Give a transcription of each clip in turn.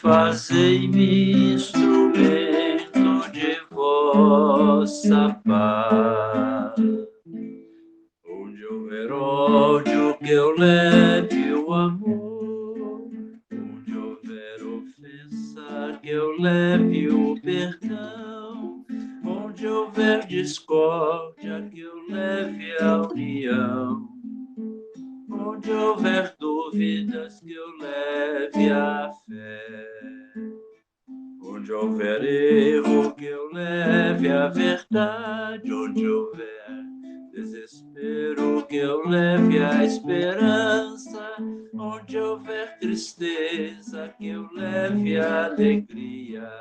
fazei-me instrumento de vossa paz. Onde houver ódio, que eu leve o amor. Onde houver ofensa, que eu leve o perdão. Onde houver discórdia, que eu leve a união. Onde houver dúvidas, que eu leve a fé. Onde houver erro, que eu leve a verdade. Onde houver desespero, que eu leve a esperança. Onde houver tristeza, que eu leve a alegria.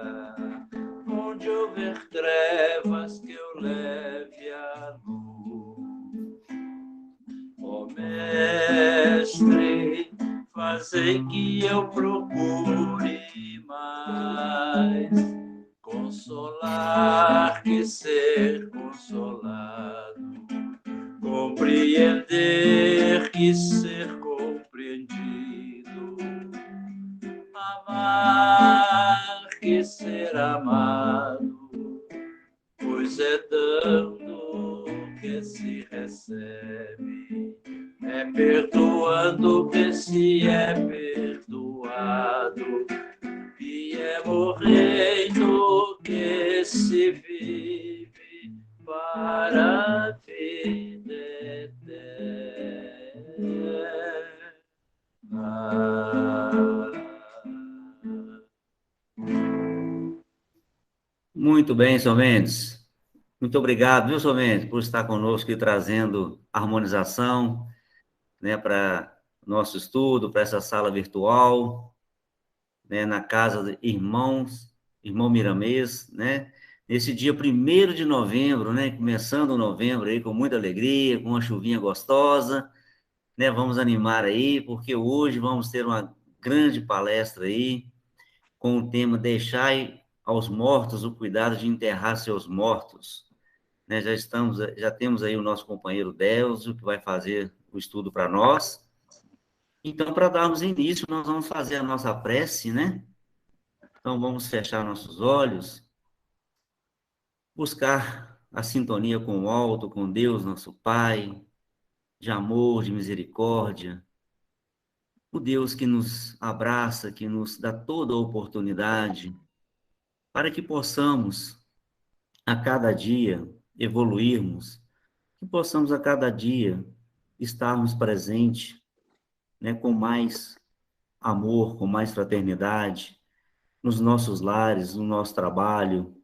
Onde houver trevas, que eu leve a luz. Ó Mestre, fazei que eu procure mais consolar que ser consolado, compreender que ser compreendido, amar que ser amado, pois é dando que se recebe, é perdoando que se é perdoado, e é morrendo que se vive para a vida eterna. Muito bem, Sr. Mendes. Muito obrigado, viu, Sr. Mendes, por estar conosco e trazendo harmonização, né, para nosso estudo, para essa sala virtual, né, na casa de irmão Miramês, né, nesse dia 1º de novembro, né, começando novembro aí com muita alegria, com uma chuvinha gostosa, né, vamos animar aí, porque hoje vamos ter uma grande palestra aí, com o tema Deixai aos mortos o cuidado de enterrar seus mortos, né, já temos aí o nosso companheiro Delcio, que vai fazer o estudo para nós. Então, para darmos início, nós vamos fazer a nossa prece, né? Então, vamos fechar nossos olhos, buscar a sintonia com o alto, com Deus, nosso Pai, de amor, de misericórdia, o Deus que nos abraça, que nos dá toda a oportunidade para que possamos, a cada dia, evoluirmos, que possamos, a cada dia, estarmos presentes, né, com mais amor, com mais fraternidade, nos nossos lares, no nosso trabalho,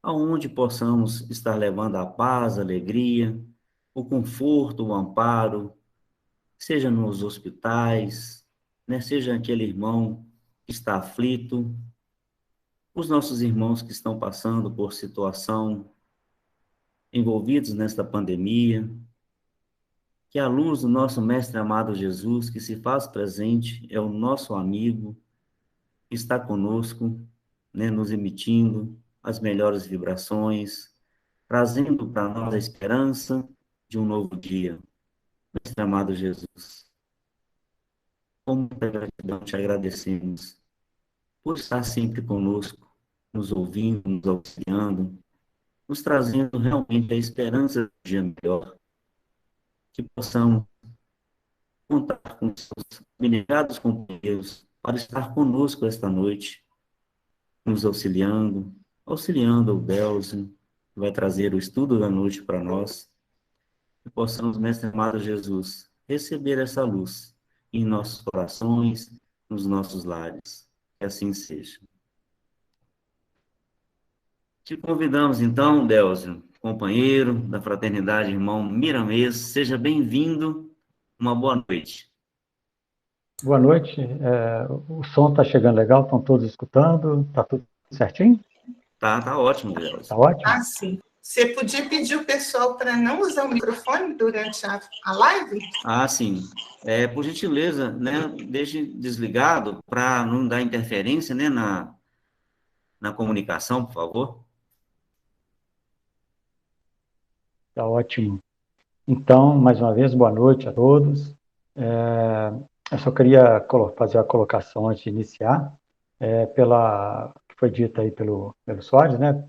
aonde possamos estar levando a paz, a alegria, o conforto, o amparo, seja nos hospitais, né, seja aquele irmão que está aflito, os nossos irmãos que estão passando por situação envolvidos nesta pandemia, que a luz do nosso Mestre amado Jesus, que se faz presente, é o nosso amigo, que está conosco, né, nos emitindo as melhores vibrações, trazendo para nós a esperança de um novo dia. Mestre amado Jesus, com muita gratidão te agradecemos por estar sempre conosco, nos ouvindo, nos auxiliando, nos trazendo realmente a esperança de um dia melhor, que possamos contar com seus abnegados companheiros para estar conosco esta noite, nos auxiliando o Delcio, que vai trazer o estudo da noite para nós, que possamos, Mestre amado Jesus, receber essa luz em nossos corações, nos nossos lares. Que assim seja. Te convidamos, então, Delcio, companheiro da Fraternidade Irmão Miramês, seja bem-vindo, uma boa noite. Boa noite, o som está chegando legal, estão todos escutando, está tudo certinho? Tá ótimo, Delcio. Está ótimo? Ah, sim. Você podia pedir o pessoal para não usar o microfone durante a live? Ah, sim. Por gentileza, né, deixe desligado para não dar interferência, né, na comunicação, por favor. Está ótimo. Então, mais uma vez, boa noite a todos. Eu só queria fazer a colocação antes de iniciar. que foi dita aí pelo Soares, né?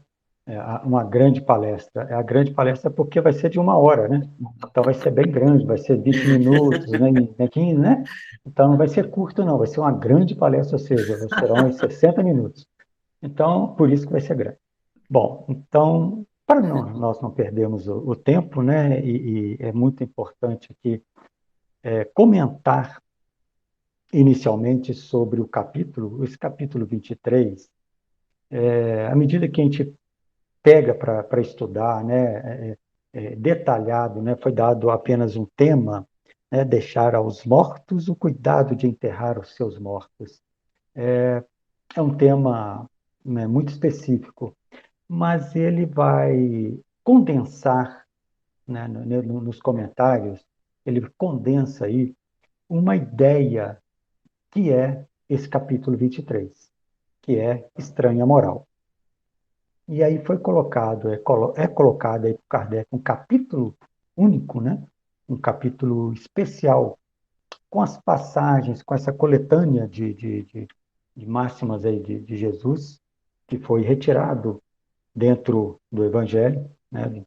Uma grande palestra. A grande palestra porque vai ser de 1 hora, né? Então vai ser bem grande, vai ser 20 minutos, né? 15, né? Então não vai ser curto, não, vai ser uma grande palestra, ou seja, serão uns 60 minutos. Então, por isso que vai ser grande. Bom, então, para nós não perdermos o tempo, né? E é muito importante aqui comentar inicialmente sobre o capítulo, esse capítulo 23, à medida que a gente pega para estudar, né, detalhado, né, foi dado apenas um tema, né, deixar aos mortos o cuidado de enterrar os seus mortos. É um tema, né, muito específico, mas ele vai condensar, né, nos comentários, ele condensa aí uma ideia que é esse capítulo 23, que é estranha moral. E aí foi colocado, é colocado aí por Kardec um capítulo único, né? Um capítulo especial, com as passagens, com essa coletânea de máximas aí de Jesus, que foi retirado dentro do Evangelho, né?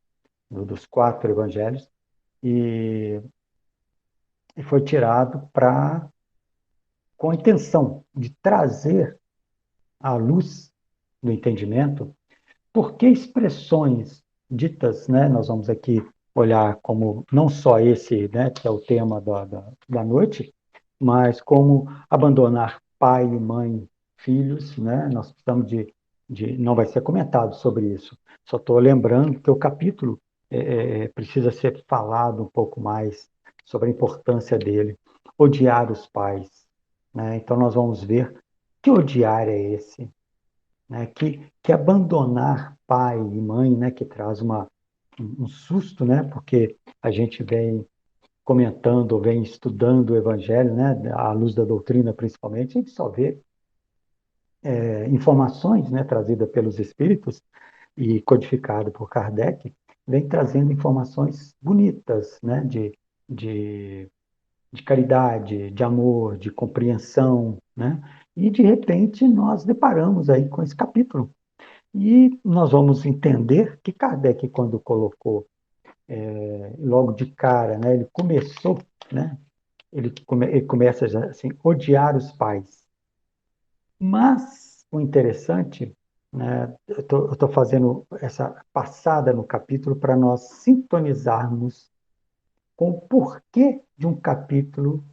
Dos 4 Evangelhos, e foi tirado com a intenção de trazer à luz do entendimento. Porque expressões ditas, né, nós vamos aqui olhar como não só esse, né, que é o tema da noite, mas como abandonar pai, mãe, filhos, né, nós precisamos não vai ser comentado sobre isso, só estou lembrando que o capítulo precisa ser falado um pouco mais sobre a importância dele. Odiar os pais, né, então nós vamos ver que odiar é esse, né, que abandonar pai e mãe, né, que traz um susto, né, porque a gente vem comentando, vem estudando o Evangelho, né, à luz da doutrina principalmente, a gente só vê informações, né, trazidas pelos Espíritos e codificado por Kardec, vem trazendo informações bonitas, né, de, de caridade, de amor, de compreensão, né, e de repente nós deparamos aí com esse capítulo. E nós vamos entender que Kardec, quando colocou logo de cara, né, ele começou, né, ele começa já assim, odiar os pais. Mas o interessante, né, eu estou fazendo essa passada no capítulo para nós sintonizarmos com o porquê de um capítulo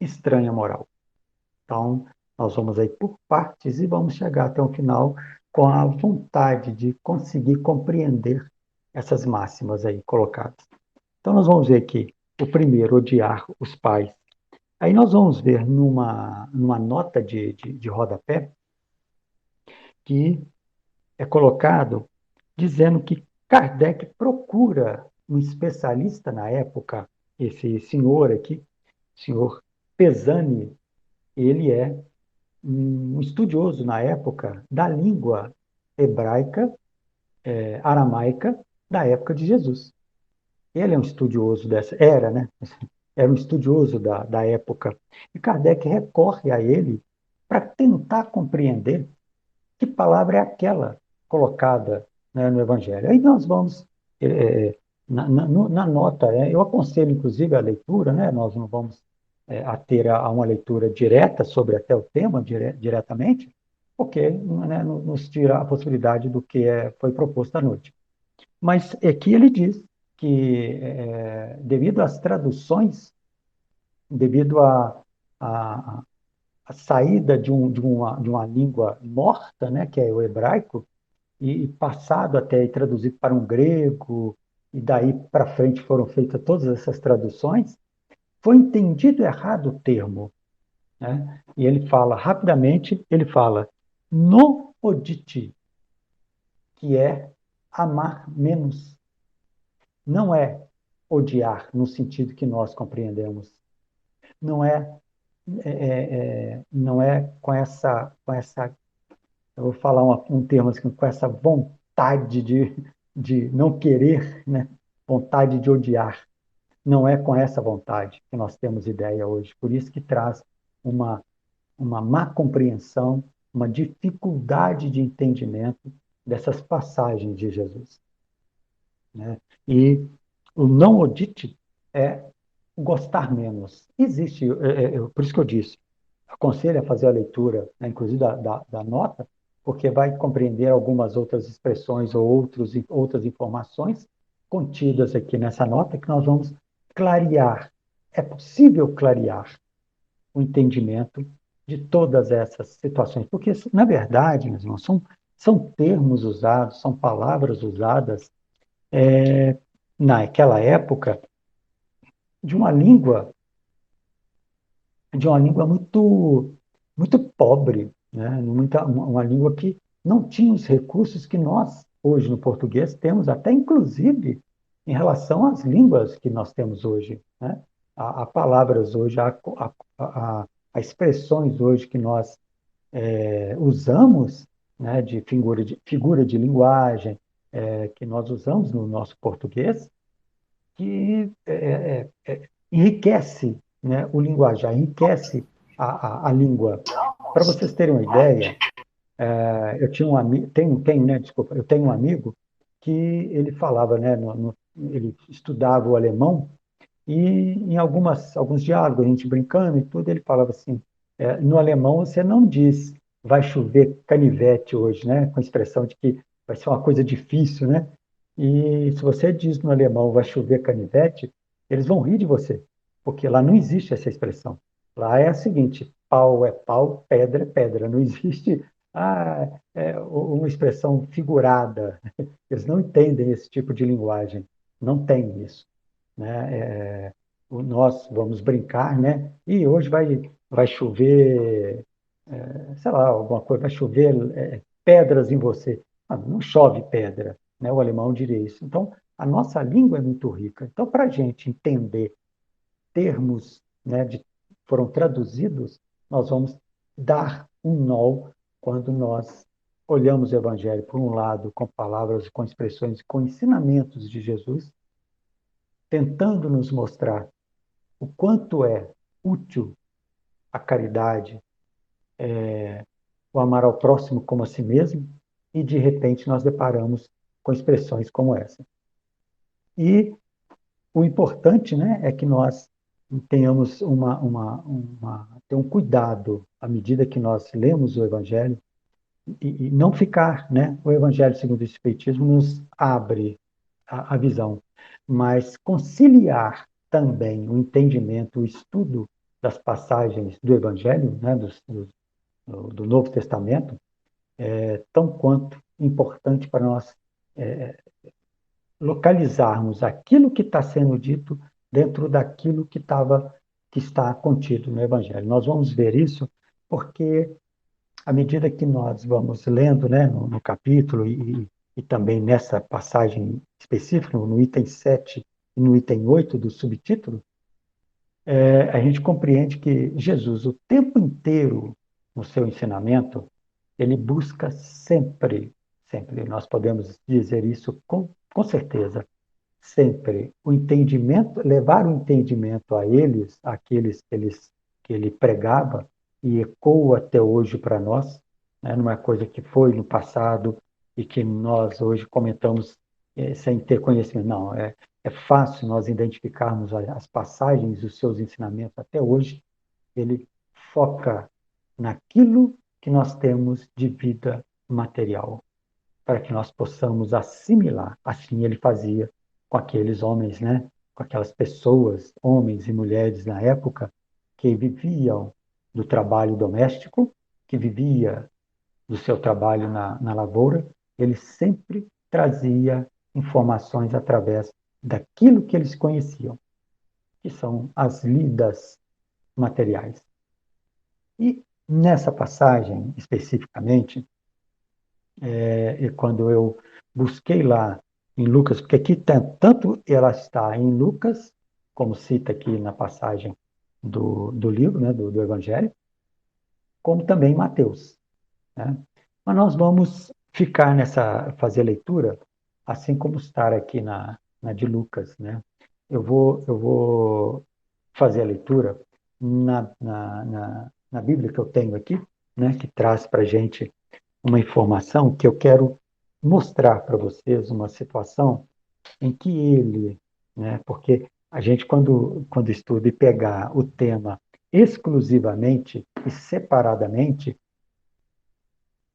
estranha moral. Então, nós vamos aí por partes e vamos chegar até o final com a vontade de conseguir compreender essas máximas aí colocadas. Então, nós vamos ver aqui o primeiro, odiar os pais. Aí nós vamos ver numa nota de rodapé que é colocado dizendo que Kardec procura um especialista na época, esse senhor aqui, senhor Pesani, ele é um estudioso na época da língua hebraica, aramaica, da época de Jesus. Ele é um estudioso era, né? Era um estudioso da época. E Kardec recorre a ele para tentar compreender que palavra é aquela colocada, né, no Evangelho. Aí nós vamos, na nota, eu aconselho inclusive a leitura, né? Nós não vamos a ter uma leitura direta sobre até o tema diretamente, porque, né, nos tira a possibilidade do que foi proposto à noite. Mas aqui ele diz que, devido às traduções, devido a saída de uma língua morta, né, que é o hebraico, e passado até e traduzido para um grego, e daí para frente foram feitas todas essas traduções, foi entendido errado o termo, né? E ele fala, rapidamente, ele fala, no oditi, que é amar menos. Não é odiar no sentido que nós compreendemos. Não não é com essa, eu vou falar um termo assim, com essa vontade de não querer, né? Vontade de odiar. Não é com essa vontade que nós temos ideia hoje. Por isso que traz uma má compreensão uma dificuldade de entendimento dessas passagens de Jesus, né? E o não odite é gostar menos. Existe, por isso que eu disse, aconselho a fazer a leitura, né, inclusive da nota, porque vai compreender algumas outras expressões ou outras informações contidas aqui nessa nota que nós vamos clarear. É possível clarear o entendimento de todas essas situações, porque, na verdade, meus irmãos, são termos usados, são palavras usadas naquela época de uma língua muito, muito pobre, né? Uma língua que não tinha os recursos que nós, hoje, no português, temos, até inclusive em relação às línguas que nós temos hoje, né? Há palavras hoje, há expressões hoje que nós usamos, né, de figura de linguagem, que nós usamos no nosso português, que enriquece, né, o linguajar, enriquece a língua. Para vocês terem uma ideia, eu tinha um amigo, né, desculpa, eu tenho um amigo que ele falava, né, ele estudava o alemão e em alguns diálogos, a gente brincando e tudo, ele falava assim, no alemão você não diz vai chover canivete hoje, né, com a expressão de que vai ser uma coisa difícil, né? E se você diz no alemão vai chover canivete, eles vão rir de você, porque lá não existe essa expressão. Lá é a seguinte, pau é pau, pedra é pedra. Não existe uma expressão figurada. Eles não entendem esse tipo de linguagem. Não tem isso, né? Nós vamos brincar, né? E hoje vai chover, sei lá, alguma coisa, vai chover pedras em você. Ah, não chove pedra, né? O alemão diria isso. Então, a nossa língua é muito rica. Então, para a gente entender termos, né, foram traduzidos, nós vamos dar um nó quando nós olhamos o Evangelho, por um lado, com palavras, com expressões, com ensinamentos de Jesus, tentando nos mostrar o quanto é útil a caridade, o amar ao próximo como a si mesmo, e de repente nós deparamos com expressões como essa. E o importante, né, é que nós tenhamos ter um cuidado à medida que nós lemos o Evangelho e não ficar, né? O Evangelho segundo o Espiritismo nos abre a visão, mas conciliar também o entendimento, o estudo das passagens do Evangelho, né, do Novo Testamento, é tão quanto importante para nós localizarmos aquilo que está sendo dito dentro daquilo que está contido no Evangelho. Nós vamos ver isso porque, à medida que nós vamos lendo, né, no capítulo e também nessa passagem específica, no item 7 e no item 8 do subtítulo, a gente compreende que Jesus, o tempo inteiro no seu ensinamento, ele busca sempre, nós podemos dizer isso com certeza, sempre o entendimento, levar o entendimento a eles, aqueles que ele pregava e ecoa até hoje para nós, né? Não é coisa que foi no passado e que nós hoje comentamos sem ter conhecimento. Não, é fácil nós identificarmos as passagens dos seus ensinamentos até hoje. Ele foca naquilo que nós temos de vida material, para que nós possamos assimilar. Assim ele fazia com aqueles homens, né? Com aquelas pessoas, homens e mulheres na época, que viviam do trabalho doméstico, que vivia do seu trabalho na lavoura. Ele sempre trazia informações através daquilo que eles conheciam, que são as lidas materiais. E nessa passagem, especificamente, e quando eu busquei lá em Lucas, porque aqui tanto ela está em Lucas, como cita aqui na passagem do livro, né, do Evangelho, como também em Mateus, né? Mas nós vamos ficar fazer a leitura, assim como estar aqui na de Lucas, né? Eu vou fazer a leitura na Bíblia que eu tenho aqui, né, que traz para a gente uma informação que eu quero mostrar para vocês uma situação em que ele, né, porque a gente, quando estuda e pegar o tema exclusivamente e separadamente,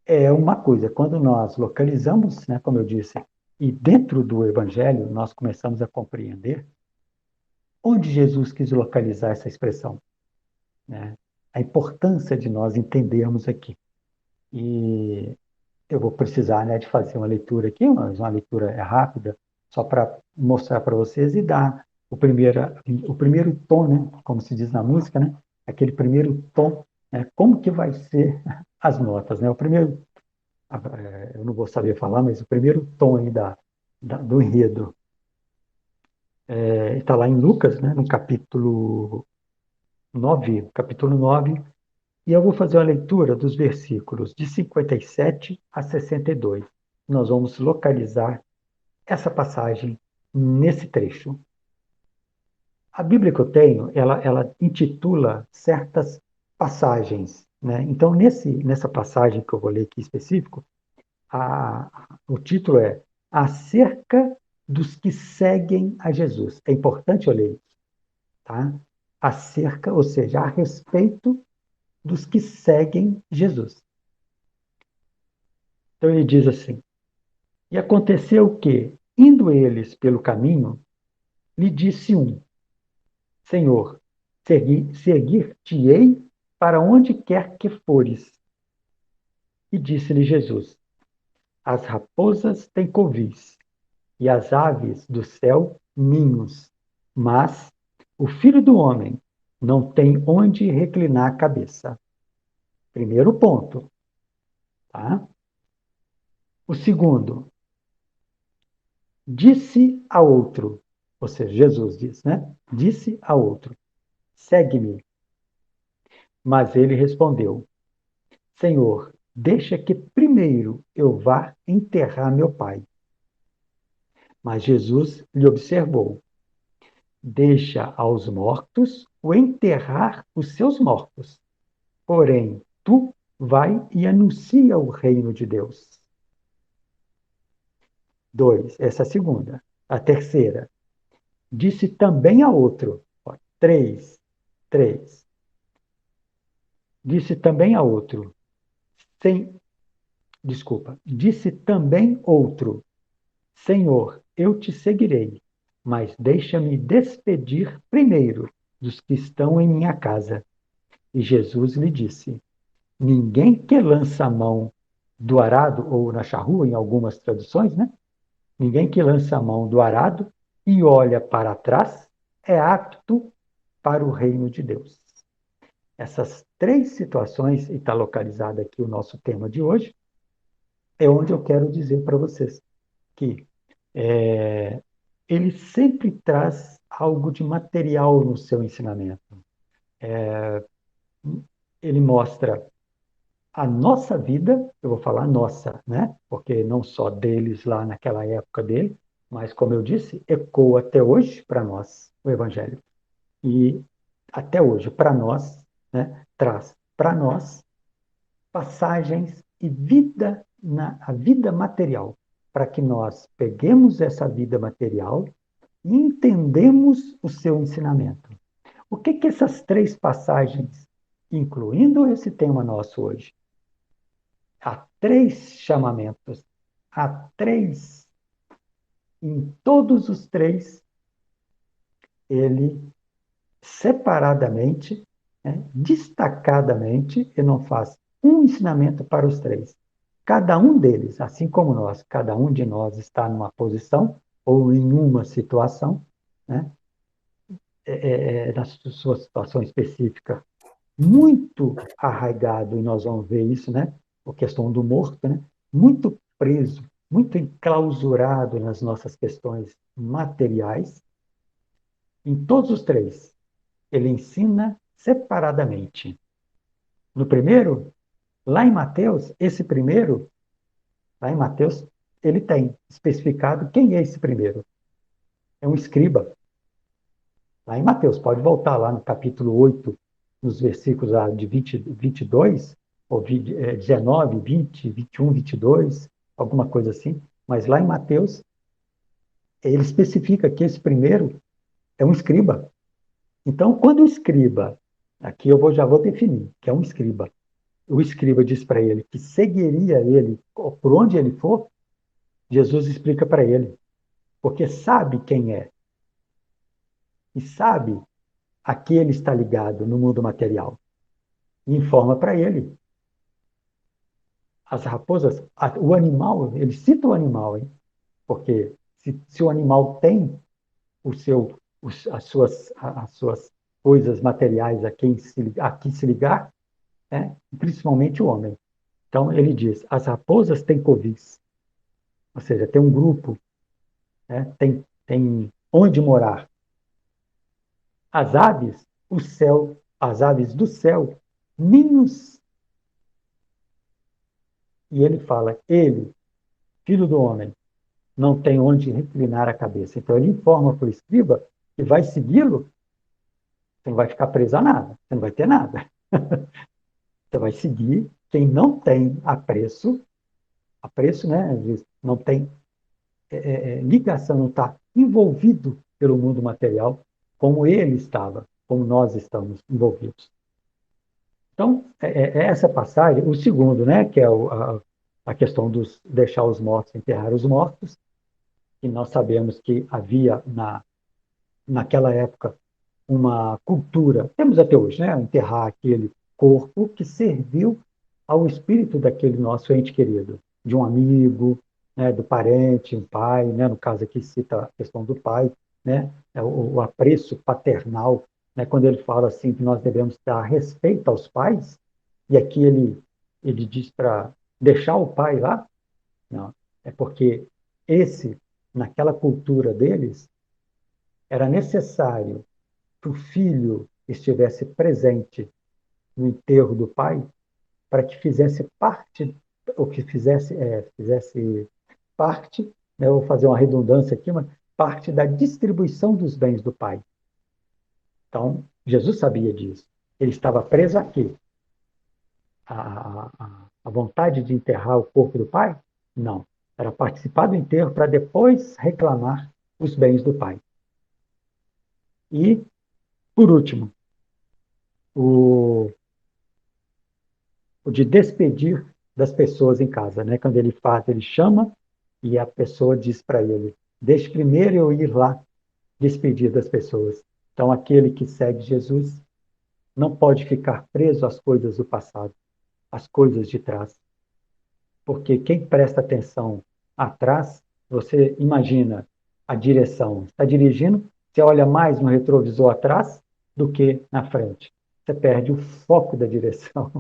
é uma coisa. Quando nós localizamos, né, como eu disse, e dentro do Evangelho nós começamos a compreender onde Jesus quis localizar essa expressão, né? A importância de nós entendermos aqui. E eu vou precisar, né, de fazer uma leitura aqui, mas uma leitura rápida, só para mostrar para vocês e dar o primeiro tom, né, como se diz na música, né, aquele primeiro tom, né, como que vai ser as notas, né? O primeiro, eu não vou saber falar, mas o primeiro tom aí do enredo está lá em Lucas, né, no capítulo 9, e eu vou fazer uma leitura dos versículos de 57 a 62. Nós vamos localizar essa passagem nesse trecho. A Bíblia que eu tenho, ela intitula certas passagens, né? Então, nessa passagem que eu vou ler aqui específico, o título é Acerca dos que seguem a Jesus. É importante eu ler isso, tá? Acerca, ou seja, a respeito dos que seguem Jesus. Então ele diz assim: E aconteceu que, indo eles pelo caminho, lhe disse um: Senhor, seguir-te-ei para onde quer que fores. E disse-lhe Jesus: As raposas têm covis, e as aves do céu ninhos, mas o Filho do Homem não tem onde reclinar a cabeça. Primeiro ponto, tá? O segundo, disse a outro, ou seja, Jesus diz, né? Disse a outro: Segue-me. Mas ele respondeu: Senhor, deixa que primeiro eu vá enterrar meu pai. Mas Jesus lhe observou: Deixa aos mortos o enterrar os seus mortos. Porém, tu vai e anuncia o reino de Deus. 2, essa é a segunda. A terceira, disse também a outro. 3, disse também a outro. Disse também outro: Senhor, eu te seguirei, mas deixa-me despedir primeiro dos que estão em minha casa. E Jesus lhe disse: Ninguém que lança a mão do arado, ou na charrua, em algumas traduções, né? Ninguém que lança a mão do arado e olha para trás é apto para o reino de Deus. Essas três situações, e está localizado aqui o nosso tema de hoje, é onde eu quero dizer para vocês que ele sempre traz algo de material no seu ensinamento. Ele mostra a nossa vida, eu vou falar nossa, né? Porque não só deles lá naquela época dele, mas, como eu disse, ecoa até hoje para nós o Evangelho. E até hoje, para nós, né, traz para nós passagens e a vida material, para que nós peguemos essa vida material e entendemos o seu ensinamento. O que essas três passagens, incluindo esse tema nosso hoje, há três chamamentos, em todos os três, ele separadamente, né, destacadamente, ele não faz um ensinamento para os três. Cada um deles, assim como nós, cada um de nós está numa posição ou em uma situação, né, na sua situação específica, muito arraigado, e nós vamos ver isso, né, a questão do morto, né, muito preso, muito enclausurado nas nossas questões materiais. Em todos os três, ele ensina separadamente. No primeiro, lá em Mateus, lá em Mateus, ele tem especificado quem é esse primeiro. É um escriba. Lá em Mateus, pode voltar lá no capítulo 8, nos versículos de 22, ou 19, 20, 21, 22, alguma coisa assim, mas lá em Mateus, ele especifica que esse primeiro é um escriba. Então, quando o escriba, aqui já vou definir, que é um escriba, o escriba diz para ele que seguiria ele por onde ele for, Jesus explica para ele, porque sabe quem é e sabe a que ele está ligado no mundo material. E informa para ele. As raposas, o animal, ele cita o animal, hein? Porque se o animal tem as suas coisas materiais a que se ligar, né? Principalmente o homem. Então, ele diz, as raposas têm covis, ou seja, tem um grupo, né? Tem onde morar. As aves, as aves do céu, ninhos. E ele fala, ele, filho do homem, não tem onde reclinar a cabeça. Então, ele informa para o escriba que vai segui-lo, você não vai ficar preso a nada, você não vai ter nada. Você vai seguir quem não tem apreço, né? Não tem ligação, não está envolvido pelo mundo material, como ele estava, como nós estamos envolvidos. Então, essa passagem, o segundo, né, que é a questão dos deixar os mortos, enterrar os mortos, e nós sabemos que havia naquela época uma cultura, temos até hoje, né, enterrar aquele corpo que serviu ao espírito daquele nosso ente querido, de um amigo, né, do parente, um pai, né, no caso aqui cita a questão do pai, né, o apreço paternal, né, quando ele fala assim que nós devemos dar respeito aos pais, e aqui ele diz para deixar o pai lá, não, é porque naquela cultura deles, era necessário que o filho estivesse presente no enterro do pai para que fizesse parte, ou que fizesse parte, né, eu vou fazer uma redundância aqui, mas parte da distribuição dos bens do pai. Então, Jesus sabia disso. Ele estava preso a quê? A vontade de enterrar o corpo do pai? Não. Era participar do enterro para depois reclamar os bens do pai. E, por último, o de despedir das pessoas em casa, né? Quando ele chama e a pessoa diz para ele, deixe primeiro eu ir lá despedir das pessoas. Então, aquele que segue Jesus não pode ficar preso às coisas do passado, às coisas de trás. Porque quem presta atenção atrás, você imagina a direção. Está dirigindo, você olha mais no retrovisor atrás do que na frente. Você perde o foco da direção.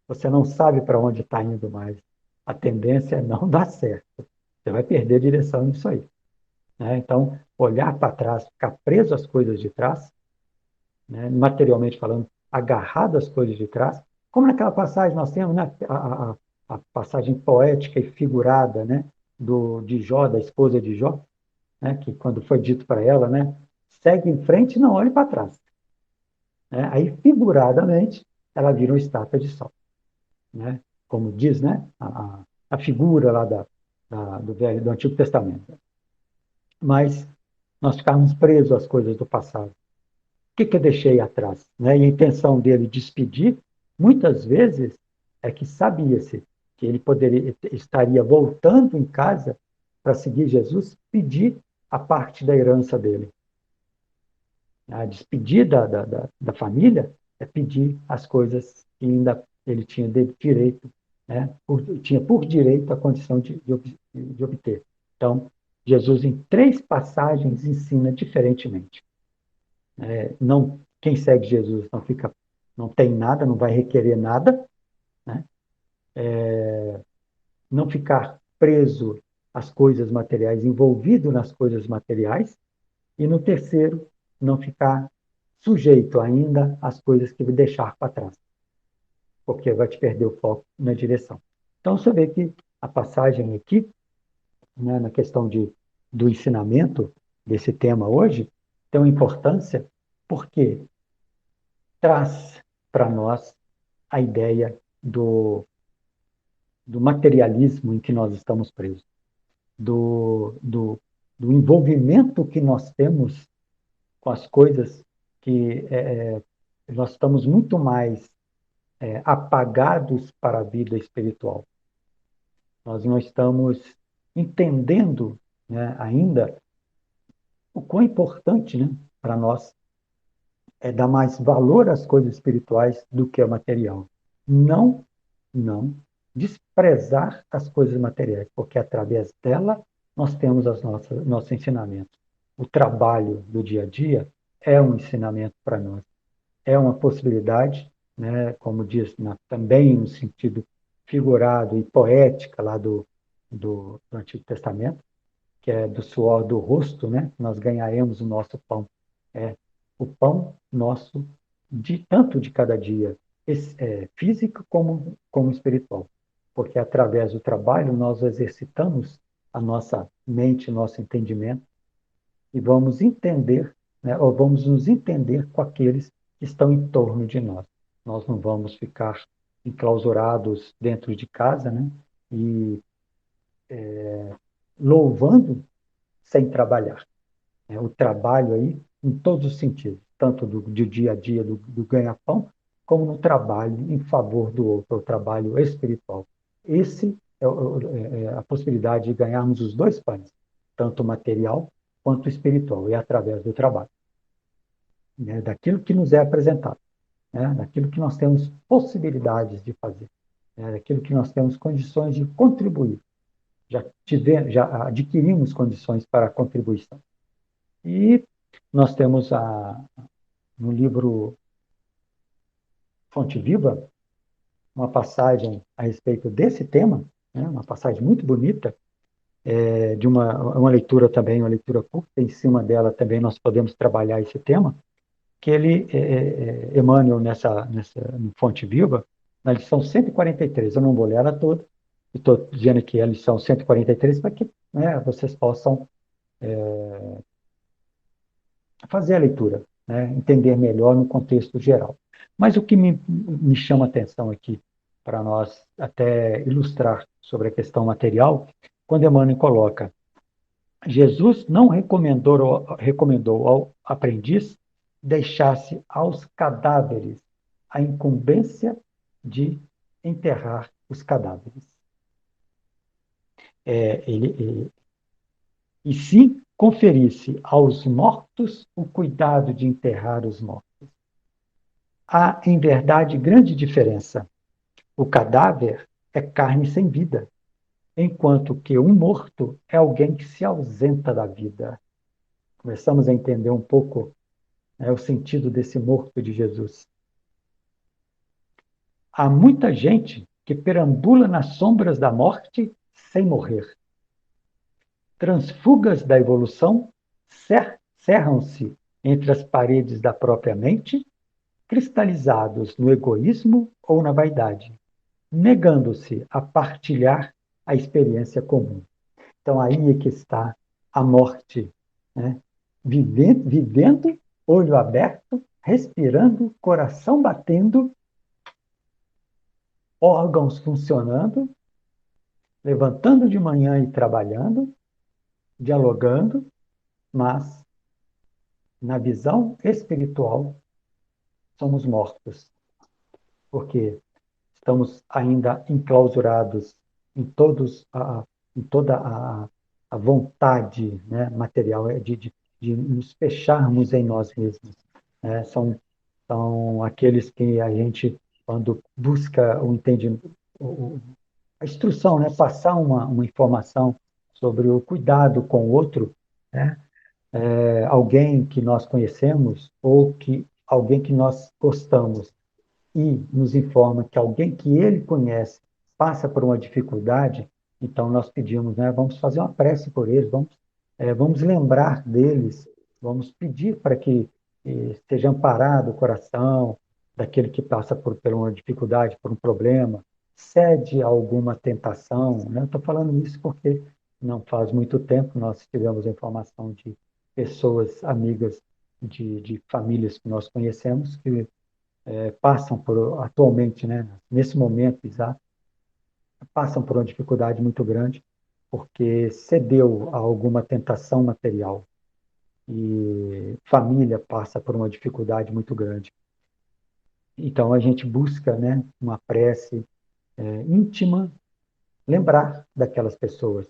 Você não sabe para onde está indo mais. A tendência é não dar certo. Você vai perder a direção nisso aí. Né? Então, olhar para trás, ficar preso às coisas de trás, né? Materialmente falando, agarrado às coisas de trás, como naquela passagem nós temos, né? A passagem poética e figurada, né? De Jó, da esposa de Jó, né? Que quando foi dito para ela, né? Segue em frente e não olhe para trás. Né? Aí, figuradamente, ela vira uma estátua de sal. Né? Como diz, né? A figura lá do Antigo Testamento. Mas nós ficarmos presos às coisas do passado. O que eu deixei atrás? Né? E a intenção dele despedir, muitas vezes, é que sabia-se que ele estaria voltando em casa para seguir Jesus, pedir a parte da herança dele. A despedir da família é pedir as coisas que ainda ele tinha direito, né? Tinha por direito a condição de obter. Então, Jesus, em 3 passagens, ensina diferentemente. Quem segue Jesus não tem nada, não vai requerer nada, né? Não ficar preso às coisas materiais, envolvido nas coisas materiais, e no terceiro, não ficar sujeito ainda às coisas que vai deixar para trás, porque vai te perder o foco na direção. Então, você vê que a passagem aqui, né, na questão do ensinamento desse tema hoje, tem uma importância, porque traz para nós a ideia do materialismo em que nós estamos presos, do envolvimento que nós temos com as coisas, que nós estamos muito mais apagados para a vida espiritual. Nós não estamos entendendo, né, ainda o quão importante, né, para nós é dar mais valor às coisas espirituais do que ao material. Não desprezar as coisas materiais, porque através dela nós temos nossos ensinamentos. O trabalho do dia a dia é um ensinamento para nós. É uma possibilidade, né, como diz também no sentido figurado e poética lá do Antigo Testamento, que é do suor do rosto, né, nós ganharemos o nosso pão. O pão nosso, tanto de cada dia, físico como espiritual. Porque através do trabalho nós exercitamos a nossa mente, nosso entendimento, e vamos entender, né, ou vamos nos entender com aqueles que estão em torno de nós. Nós não vamos ficar enclausurados dentro de casa, né, e louvando sem trabalhar. O trabalho aí, em todos os sentidos, tanto do dia a dia, do ganha-pão, como no trabalho em favor do outro, o trabalho espiritual. Esse é a possibilidade de ganharmos os dois pães, tanto material quanto espiritual, e através do trabalho, né, daquilo que nos é apresentado, né, daquilo que nós temos possibilidades de fazer, né, daquilo que nós temos condições de contribuir. Já adquirimos condições para a contribuição. E nós temos no livro Fonte Viva uma passagem a respeito desse tema, né, uma passagem muito bonita, de uma leitura também, uma leitura curta, em cima dela também nós podemos trabalhar esse tema, que Emmanuel, no Fonte Viva, na lição 143, eu não vou ler ela toda, estou dizendo aqui a lição 143 para que, né, vocês possam fazer a leitura, né, entender melhor no contexto geral. Mas o que me chama a atenção aqui, para nós até ilustrar sobre a questão material, quando Emmanuel coloca: Jesus não recomendou ao aprendiz deixasse aos cadáveres a incumbência de enterrar os cadáveres. E sim conferisse aos mortos o cuidado de enterrar os mortos. Há, em verdade, grande diferença. O cadáver é carne sem vida, enquanto que um morto é alguém que se ausenta da vida. Começamos a entender um pouco, né, o sentido desse morto de Jesus. Há muita gente que perambula nas sombras da morte sem morrer. Transfugas da evolução cerram-se entre as paredes da própria mente, cristalizados no egoísmo ou na vaidade, negando-se a partilhar a experiência comum. Então, aí é que está a morte, né? Vivendo, olho aberto, respirando, coração batendo, órgãos funcionando, levantando de manhã e trabalhando, dialogando, mas, na visão espiritual, somos mortos, porque estamos ainda enclausurados em toda a vontade, né, material de nos fecharmos em nós mesmos. Né? São aqueles que a gente, quando busca o entendimento, a instrução, né, passar uma informação sobre o cuidado com o outro, né, alguém que nós conhecemos ou alguém que nós gostamos, e nos informa que alguém que ele conhece passa por uma dificuldade, então nós pedimos, né, vamos fazer uma prece por eles, vamos lembrar deles, vamos pedir para que esteja amparado o coração daquele que passa por uma dificuldade, por um problema, cede a alguma tentação. Né? Estou falando isso porque não faz muito tempo nós tivemos a informação de pessoas amigas de famílias que nós conhecemos que passam atualmente, né, nesse momento exato, passam por uma dificuldade muito grande, porque cedeu a alguma tentação material. E família passa por uma dificuldade muito grande. Então a gente busca, né, uma prece íntima, lembrar daquelas pessoas,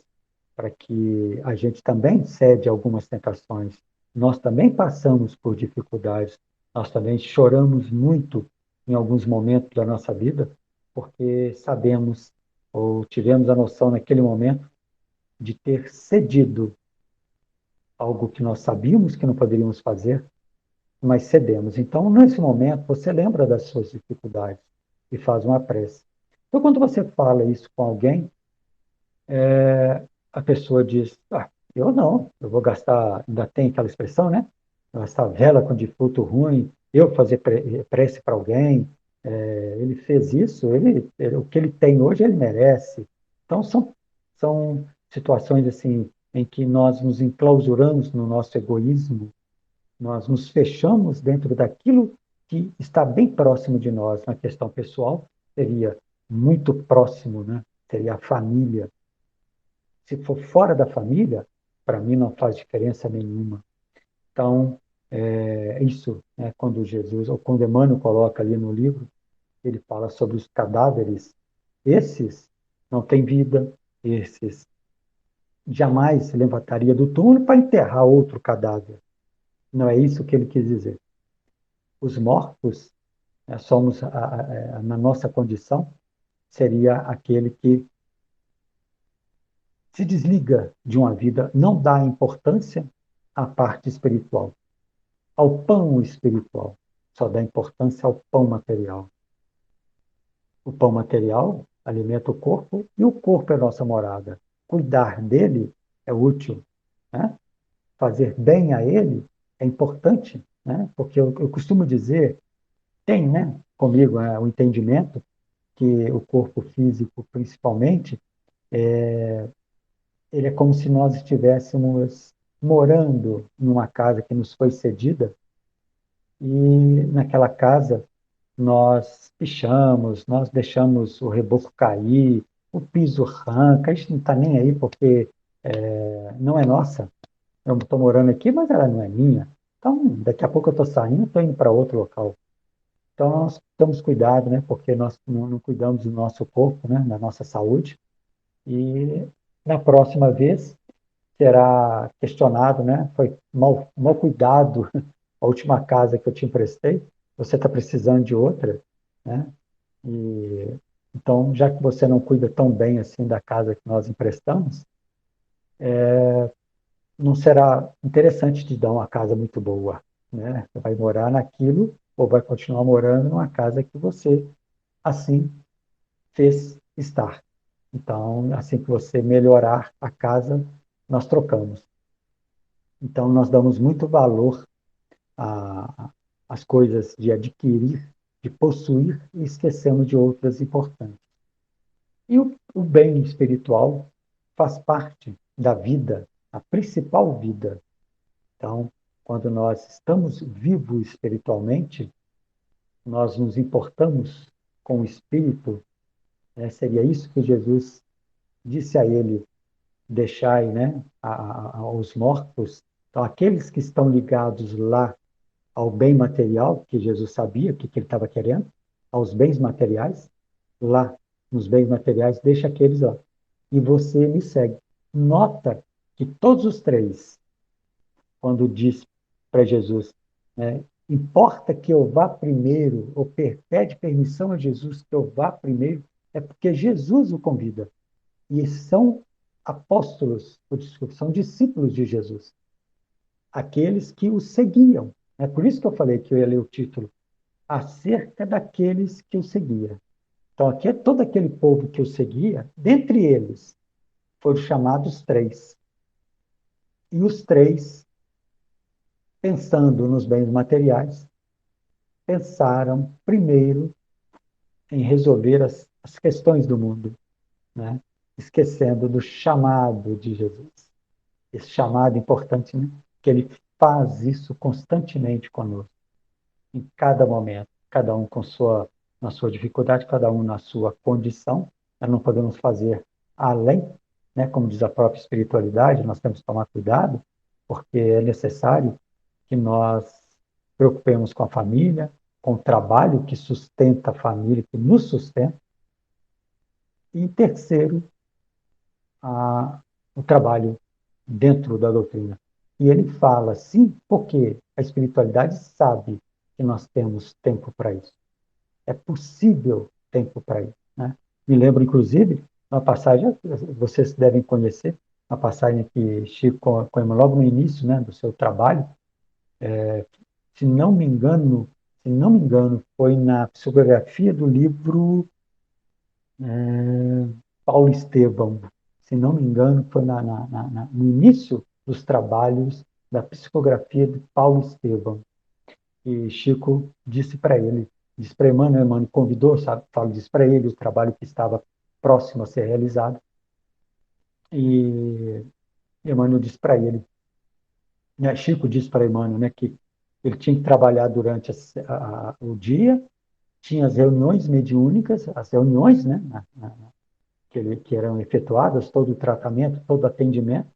para que a gente também cede a algumas tentações. Nós também passamos por dificuldades, nós também choramos muito em alguns momentos da nossa vida, porque sabemos ou tivemos a noção naquele momento de ter cedido algo que nós sabíamos que não poderíamos fazer, mas cedemos. Então, nesse momento, você lembra das suas dificuldades e faz uma prece. Então, quando você fala isso com alguém, a pessoa diz, eu não, eu vou gastar, ainda tem aquela expressão, né? Gastar vela com defunto ruim, eu fazer prece para alguém, ele fez isso, o que ele tem hoje, ele merece. Então, são situações assim, em que nós nos enclausuramos no nosso egoísmo, nós nos fechamos dentro daquilo que está bem próximo de nós na questão pessoal, seria muito próximo, né? Seria a família. Se for fora da família, para mim não faz diferença nenhuma. Então, isso, né, quando Jesus, ou quando Emmanuel coloca ali no livro, ele fala sobre os cadáveres, esses não têm vida, esses jamais se levantaria do túmulo para enterrar outro cadáver. Não é isso que ele quis dizer. Os mortos, né, somos, na nossa condição, seria aquele que se desliga de uma vida, não dá importância à parte espiritual, ao pão espiritual, só dá importância ao pão material. O pão material alimenta o corpo e o corpo é nossa morada. Cuidar dele é útil, né? Fazer bem a ele é importante, né? Porque eu costumo dizer, tem, né, comigo o entendimento que o corpo físico, principalmente, ele é como se nós estivéssemos morando numa casa que nos foi cedida e naquela casa nós pichamos, nós deixamos o reboco cair, o piso arranca, a gente não está nem aí porque não é nossa. Eu estou morando aqui, mas ela não é minha. Então, daqui a pouco eu estou saindo, estou indo para outro local. Então, nós temos cuidado, né? Porque nós não cuidamos do nosso corpo, né? Da nossa saúde. E na próxima vez será questionado, né? Foi mal cuidado a última casa que eu te emprestei, você está precisando de outra, né? E, então, já que você não cuida tão bem assim da casa que nós emprestamos, não será interessante te dar uma casa muito boa, né? Você vai morar naquilo ou vai continuar morando numa casa que você assim fez estar. Então, assim que você melhorar a casa, nós trocamos. Então, nós damos muito valor às coisas de adquirir, de possuir, e esquecemos de outras importantes. E o bem espiritual faz parte da vida, a principal vida. Então, quando nós estamos vivos espiritualmente, nós nos importamos com o espírito, né? Seria isso que Jesus disse a ele, deixai, né, aos mortos. Então, aqueles que estão ligados lá ao bem material, que Jesus sabia o que ele estava querendo, aos bens materiais, lá nos bens materiais, deixa aqueles lá. E você me segue. Nota que todos os três, quando diz para Jesus, né, importa que eu vá primeiro, ou pede permissão a Jesus que eu vá primeiro, é porque Jesus o convida. E são apóstolos, são discípulos de Jesus, aqueles que o seguiam. É por isso que eu falei que eu ia ler o título, acerca daqueles que o seguiam. Então, aqui é todo aquele povo que o seguia, dentre eles foram chamados três. E os três, pensando nos bens materiais, pensaram primeiro em resolver as questões do mundo, né? Esquecendo do chamado de Jesus. Esse chamado importante, né? Que ele faz isso constantemente conosco, em cada momento. cada um na sua dificuldade, cada um na sua condição. Nós não podemos fazer além, né? Como diz a própria espiritualidade, nós temos que tomar cuidado, porque é necessário que nós preocupemos com a família, com o trabalho que sustenta a família, que nos sustenta. E, em terceiro, o trabalho dentro da doutrina. E ele fala sim, porque a espiritualidade sabe que nós temos tempo para isso. É possível tempo para isso, né? Me lembro, inclusive, uma passagem, vocês devem conhecer, uma passagem que Chico, logo no início, né, do seu trabalho, se não me engano, foi na psicografia do livro Paulo Estevam. Se não me engano, foi no início dos trabalhos da psicografia de Paulo Estevam. E Chico disse para ele, disse para Emmanuel, convidou, sabe, Paulo disse para ele o trabalho que estava próximo a ser realizado. E Emmanuel disse para ele, né, Chico disse para Emmanuel, né, que ele tinha que trabalhar durante o dia, tinha as reuniões mediúnicas, as reuniões, né, que eram efetuadas, todo o tratamento, todo o atendimento,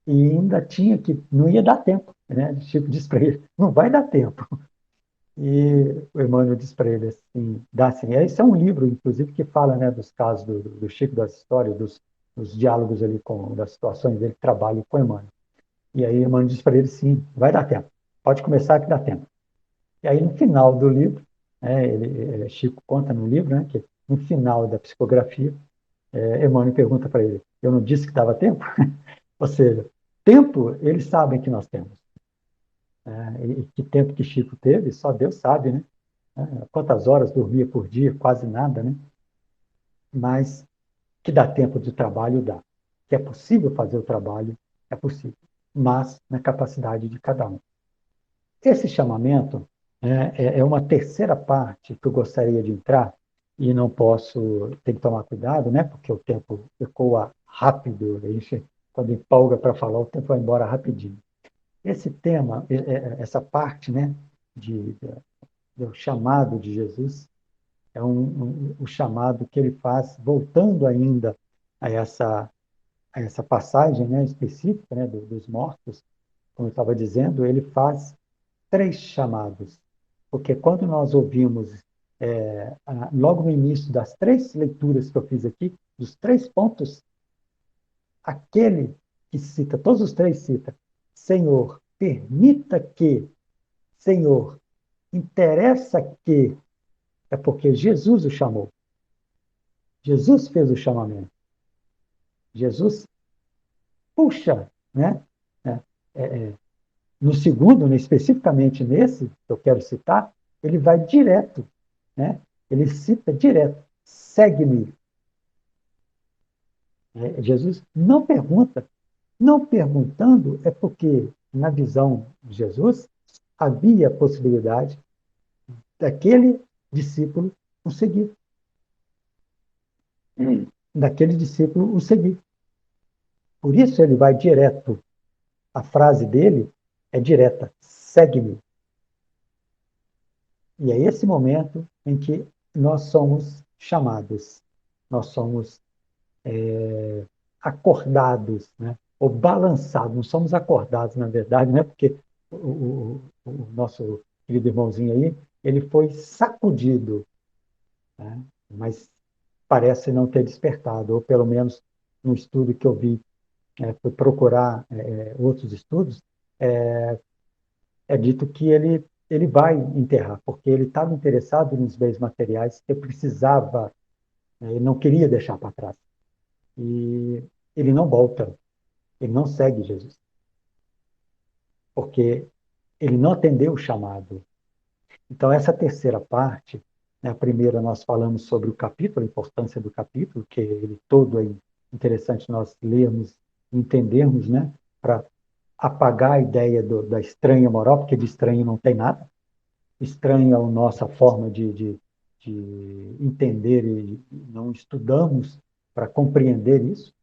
e ainda tinha que, não ia dar tempo, né? Chico disse para ele, não vai dar tempo. E o Emmanuel disse para ele assim, esse é um livro, inclusive, que fala, né, dos casos do Chico, das histórias, dos diálogos ali, das situações dele, trabalho com o Emmanuel. E aí o Emmanuel disse para ele, sim, vai dar tempo, pode começar que dá tempo. E aí no final do livro, Chico conta no livro, né, que no final da psicografia, Emmanuel pergunta para ele, eu não disse que dava tempo? Ou seja, tempo, eles sabem que nós temos. E que tempo que Chico teve, só Deus sabe, né? Quantas horas dormia por dia, quase nada, né? Mas que dá tempo de trabalho, dá. Que é possível fazer o trabalho, é possível. Mas na capacidade de cada um. Esse chamamento é uma terceira parte que eu gostaria de entrar, e não posso, tem que tomar cuidado, né? Porque o tempo ecoa rápido, a gente, quando empolga para falar, o tempo vai embora rapidinho. Esse tema, essa parte, né, do chamado de Jesus, é o chamado que ele faz, voltando ainda a essa passagem, né, específica, né, dos mortos, como eu estava dizendo, ele faz 3 chamados. Porque quando nós ouvimos, logo no início das 3 leituras que eu fiz aqui, dos 3 pontos, aquele que cita, todos os 3 cita, Senhor, permita que, Senhor, interessa que, é porque Jesus o chamou. Jesus fez o chamamento. Jesus puxa, né? No segundo, né, especificamente nesse, que eu quero citar, ele vai direto, né? Ele cita direto, segue-me. Jesus não pergunta. Não perguntando é porque, na visão de Jesus, havia a possibilidade daquele discípulo o seguir. Daquele discípulo o seguir. Por isso ele vai direto. A frase dele é direta: segue-me. E é esse momento em que nós somos chamados, nós somos acordados, né? Ou balançados, não somos acordados, na verdade, né? Porque o nosso querido irmãozinho aí, ele foi sacudido, né? Mas parece não ter despertado, ou pelo menos no estudo que eu vi, fui procurar outros estudos, é dito que ele vai enterrar, porque ele estava interessado nos bens materiais que precisava, ele não queria deixar para trás. E ele não volta, ele não segue Jesus, porque ele não atendeu o chamado. Então, essa terceira parte, né, a primeira nós falamos sobre o capítulo, a importância do capítulo, que ele todo é interessante nós lermos, entendermos, né, para apagar a ideia da estranha moral, porque de estranho não tem nada. Estranho é a nossa forma de entender e não estudamos para compreender isso.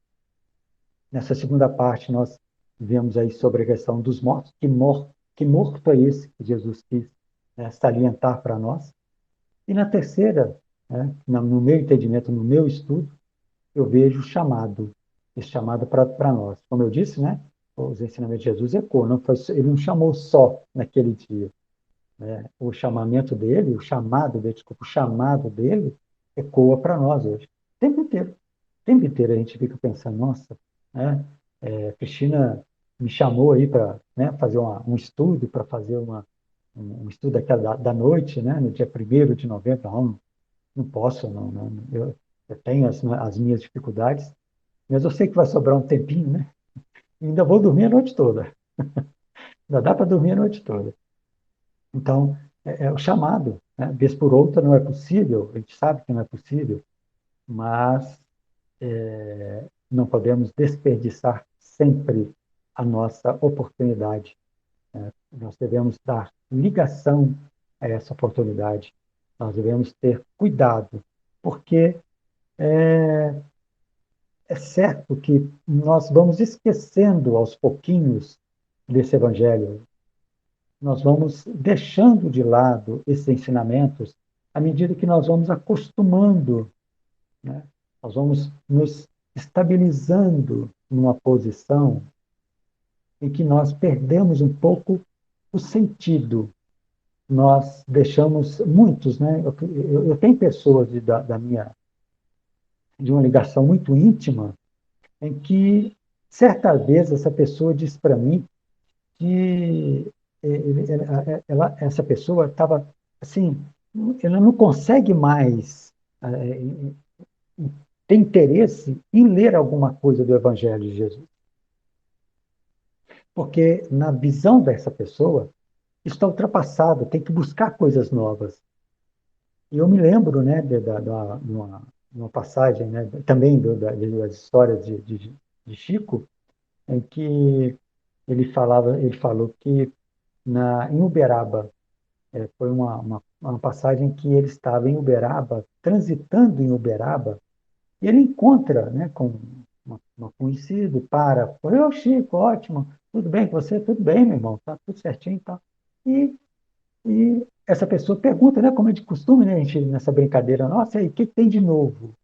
Nessa segunda parte, nós vemos aí sobre a questão dos mortos, que morto é esse que Jesus quis, né, salientar para nós. E na terceira, né, no meu entendimento, no meu estudo, eu vejo o chamado, esse chamado para nós. Como eu disse, né, os ensinamentos de Jesus ecoam, ele não chamou só naquele dia, né? O chamamento dele, o chamado dele, desculpa, o chamado dele ecoa para nós hoje. O tempo inteiro. O tempo inteiro a gente fica pensando, nossa, né, Cristina me chamou aí para, né, fazer um estudo, para fazer um estudo daquela da noite, né, no dia 1º de novembro. Não, não posso, eu tenho as minhas dificuldades, mas eu sei que vai sobrar um tempinho, né? E ainda vou dormir a noite toda. Ainda dá para dormir a noite toda. Então, é o chamado, né? Vez por outra não é possível, a gente sabe que não é possível, mas não podemos desperdiçar sempre a nossa oportunidade, né? Nós devemos dar ligação a essa oportunidade, nós devemos ter cuidado, porque é certo que nós vamos esquecendo aos pouquinhos desse evangelho, nós vamos deixando de lado esses ensinamentos à medida que nós vamos acostumando, né? Nós vamos nos estabilizando numa posição em que nós perdemos um pouco o sentido. Nós deixamos muitos, né? Eu tenho pessoas de uma ligação muito íntima em que certa vez essa pessoa disse para mim que essa pessoa estava assim, ela não consegue mais ter interesse em ler alguma coisa do Evangelho de Jesus, porque na visão dessa pessoa está ultrapassado, tem que buscar coisas novas. E eu me lembro, né, uma passagem, né, também das histórias de Chico, em que ele falou que em Uberaba, foi uma passagem que ele estava em Uberaba, transitando em Uberaba, e ele encontra, né, com uma conhecida, ô Chico, ótimo, tudo bem com você? Tudo bem, meu irmão, tá tudo certinho e tal. E essa pessoa pergunta, né, como é de costume, né, a gente, nessa brincadeira, nossa, e aí, o que tem de novo?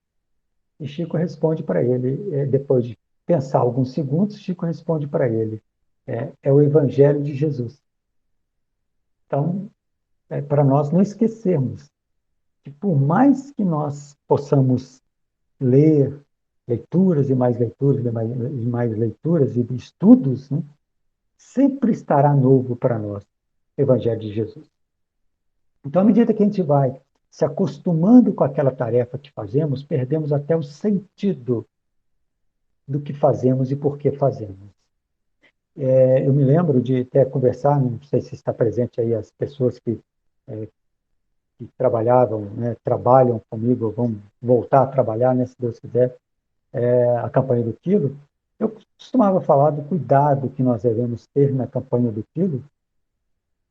E Chico responde para ele, depois de pensar alguns segundos, Chico responde para ele, é o Evangelho de Jesus. Então, para nós não esquecermos que por mais que nós possamos ler leituras e mais leituras e mais leituras e estudos, né, sempre estará novo para nós o Evangelho de Jesus. Então, à medida que a gente vai se acostumando com aquela tarefa que fazemos, perdemos até o sentido do que fazemos e por que fazemos. Eu me lembro de até conversar, não sei se está presente aí as pessoas que trabalhavam, né, trabalham comigo, vão voltar a trabalhar, né, se Deus quiser, a campanha do quilo. Eu costumava falar do cuidado que nós devemos ter na campanha do quilo,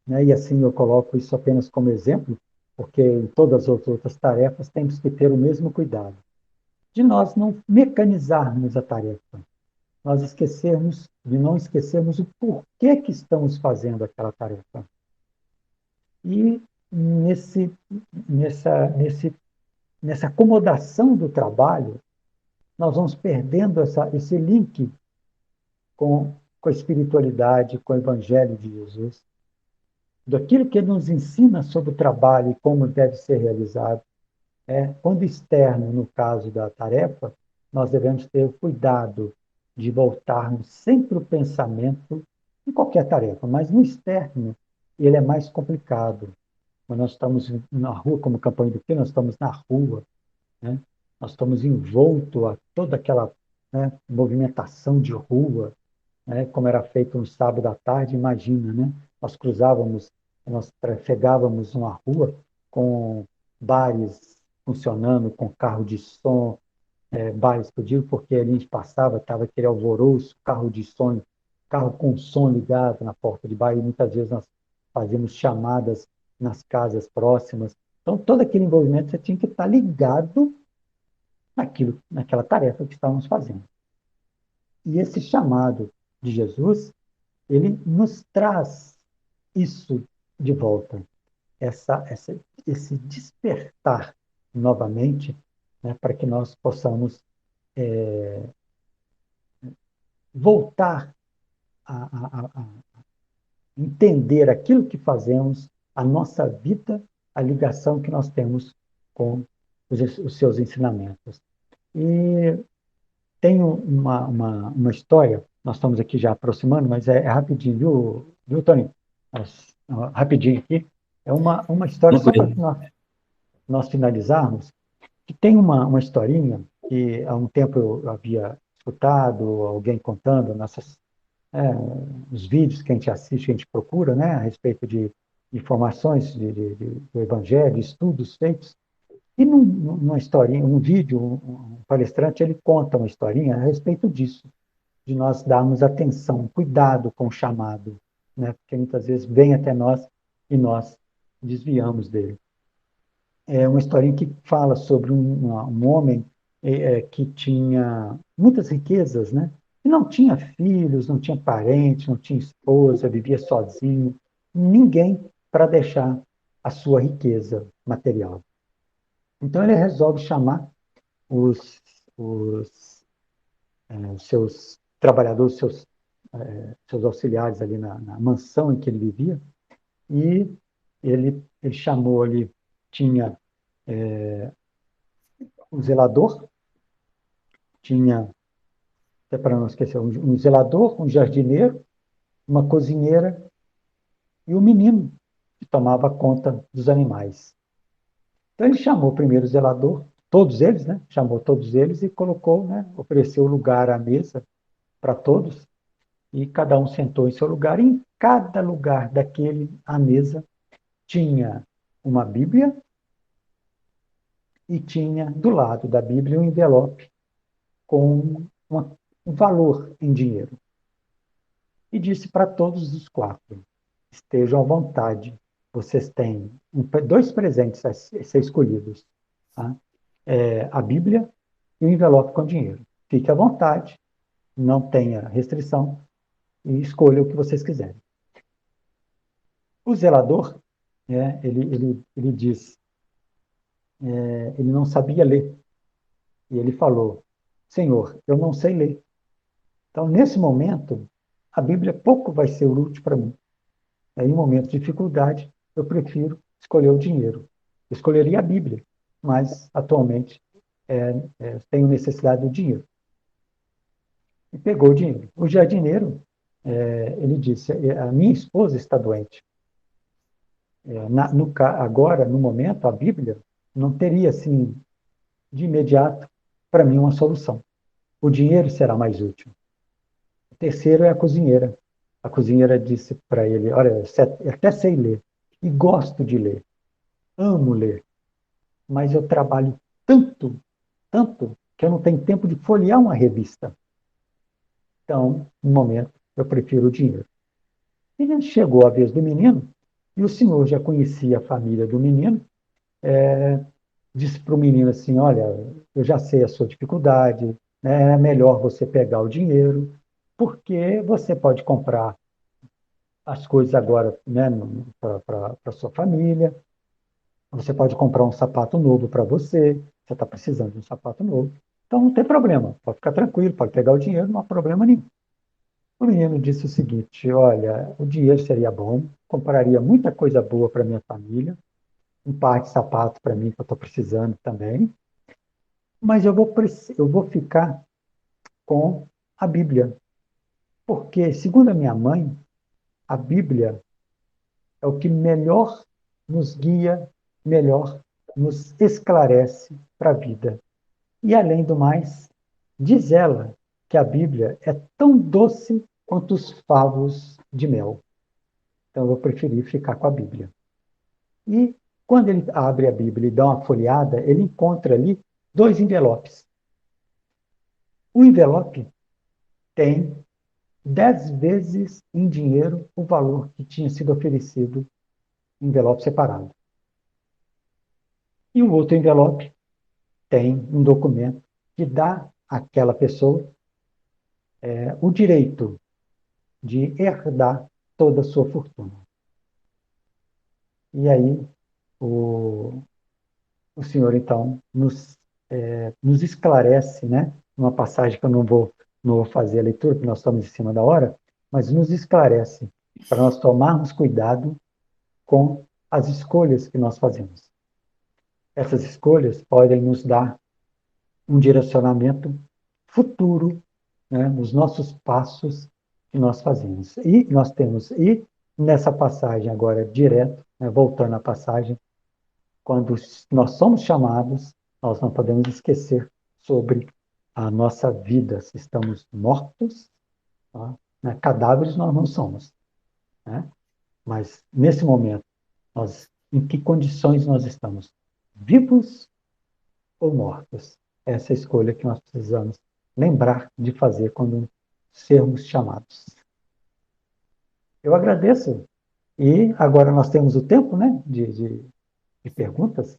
né, e assim eu coloco isso apenas como exemplo, porque em todas as outras tarefas temos que ter o mesmo cuidado, de nós não mecanizarmos a tarefa, nós não esquecermos o porquê que estamos fazendo aquela tarefa. E nesse, nessa, nesse, nessa acomodação do trabalho, nós vamos perdendo esse link com a espiritualidade, com o Evangelho de Jesus, daquilo que ele nos ensina sobre o trabalho e como deve ser realizado. Quando externo, no caso da tarefa, nós devemos ter o cuidado de voltarmos sempre o pensamento em qualquer tarefa, mas no externo ele é mais complicado. Quando nós estamos na rua, como campanha do que nós estamos na rua, né? Nós estamos envoltos a toda aquela, né, movimentação de rua, né, como era feito no sábado à tarde, imagina, né? Nós trafegávamos uma rua com bares funcionando, com carro de som, bares que eu digo porque a gente passava, estava aquele alvoroço, carro de som, carro com som ligado na porta de bar, e muitas vezes nós fazíamos chamadas nas casas próximas. Então, todo aquele envolvimento você tinha que estar ligado naquela tarefa que estávamos fazendo. E esse chamado de Jesus, ele nos traz isso de volta. esse despertar novamente, né, para que nós possamos voltar a entender aquilo que fazemos, a nossa vida, a ligação que nós temos com os seus ensinamentos. E tem uma história, nós estamos aqui já aproximando, mas é rapidinho, viu Tony? Rapidinho aqui. É uma história, só para nós finalizarmos, que tem uma historinha que há um tempo eu havia escutado alguém contando os vídeos que a gente assiste, que a gente procura, né, a respeito de informações do Evangelho, estudos feitos. E numa historinha, um vídeo, um palestrante, ele conta uma historinha a respeito disso, de nós darmos atenção, cuidado com o chamado, né, porque muitas vezes vem até nós e nós desviamos dele. É uma historinha que fala sobre um homem que tinha muitas riquezas, né? E não tinha filhos, não tinha parentes, não tinha esposa, vivia sozinho, ninguém para deixar a sua riqueza material. Então ele resolve chamar os seus trabalhadores, seus auxiliares ali na mansão em que ele vivia, e ele chamou ali, tinha um zelador, tinha, até para não esquecer, um zelador, um jardineiro, uma cozinheira e um menino que tomava conta dos animais. Então ele chamou primeiro o zelador, todos eles, né? Chamou todos eles e colocou, né? Ofereceu lugar à mesa para todos, e cada um sentou em seu lugar, e em cada lugar daquele, à mesa, tinha uma Bíblia e tinha do lado da Bíblia um envelope com um valor em dinheiro. E disse para todos os quatro: estejam à vontade, vocês têm dois presentes a ser escolhidos, tá? A Bíblia e o envelope com dinheiro. Fique à vontade, não tenha restrição e escolha o que vocês quiserem. O zelador, ele diz, ele não sabia ler, e ele falou: Senhor, eu não sei ler. Então, nesse momento, a Bíblia pouco vai ser útil para mim. Aí, em um momento de dificuldade, eu prefiro escolher o dinheiro. Eu escolheria a Bíblia, mas, atualmente, tenho necessidade do dinheiro. E pegou o dinheiro. O jardineiro, ele disse: a minha esposa está doente. Agora, no momento, a Bíblia não teria, assim, de imediato, para mim, uma solução. O dinheiro será mais útil. O terceiro é a cozinheira. A cozinheira disse para ele: olha, eu até sei ler, e gosto de ler, amo ler, mas eu trabalho tanto, tanto, que eu não tenho tempo de folhear uma revista. Então, no momento, eu prefiro o dinheiro. E chegou a vez do menino, e o senhor já conhecia a família do menino, disse para o menino assim: olha, eu já sei a sua dificuldade, né, é melhor você pegar o dinheiro, porque você pode comprar as coisas agora, né, para a sua família, você pode comprar um sapato novo para você está precisando de um sapato novo. Então não tem problema, pode ficar tranquilo, pode pegar o dinheiro, não há problema nenhum. O menino disse o seguinte: olha, o dinheiro seria bom, compraria muita coisa boa para minha família, um par de sapato para mim que eu estou precisando também, mas eu vou ficar com a Bíblia, porque, segundo a minha mãe, a Bíblia é o que melhor nos guia, melhor nos esclarece para a vida. E, além do mais, diz ela que a Bíblia é tão doce quanto os favos de mel. Então, eu vou preferir ficar com a Bíblia. E, quando ele abre a Bíblia e dá uma folheada, ele encontra ali 2 envelopes. O envelope tem 10 vezes em dinheiro o valor que tinha sido oferecido em envelope separado. E o outro envelope tem um documento que dá àquela pessoa o direito de herdar toda a sua fortuna. E aí o Senhor, então, nos esclarece, né? Uma passagem que eu não vou fazer a leitura, porque nós estamos em cima da hora, mas nos esclarece para nós tomarmos cuidado com as escolhas que nós fazemos. Essas escolhas podem nos dar um direcionamento futuro, né, nos nossos passos que nós fazemos. E nessa passagem agora, direto, né, voltando à passagem, quando nós somos chamados, nós não podemos esquecer sobre a nossa vida, se estamos mortos, tá? Né? Cadáveres nós não somos, né? Mas nesse momento, em que condições nós estamos? Vivos ou mortos? Essa é a escolha que nós precisamos lembrar de fazer quando sermos chamados. Eu agradeço. E agora nós temos o tempo, né, de perguntas.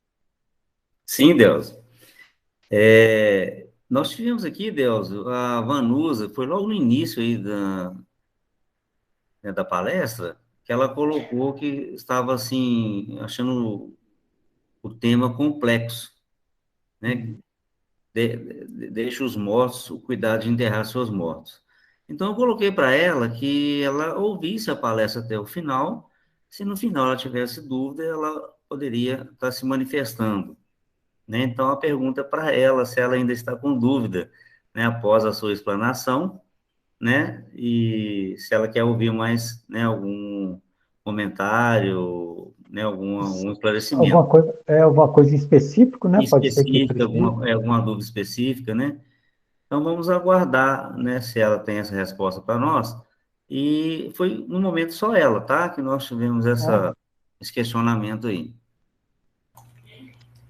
Sim, Deus. Nós tivemos aqui, Deus, a Vanusa, foi logo no início aí da palestra, que ela colocou que estava, assim, achando o tema complexo, né? Deixa os mortos o cuidado de enterrar seus mortos. Então, eu coloquei para ela que ela ouvisse a palestra até o final. Se no final ela tivesse dúvida, ela poderia estar se manifestando, né? Então, a pergunta para ela, se ela ainda está com dúvida, né, após a sua explanação, né, e se ela quer ouvir mais, né, algum comentário, né, algum esclarecimento Alguma coisa em específico, né? Pode ser que específico, precise. alguma dúvida específica, né? Então, vamos aguardar, né, se ela tem essa resposta para nós. E foi no momento só ela, tá? Que nós tivemos Ah, esse questionamento aí.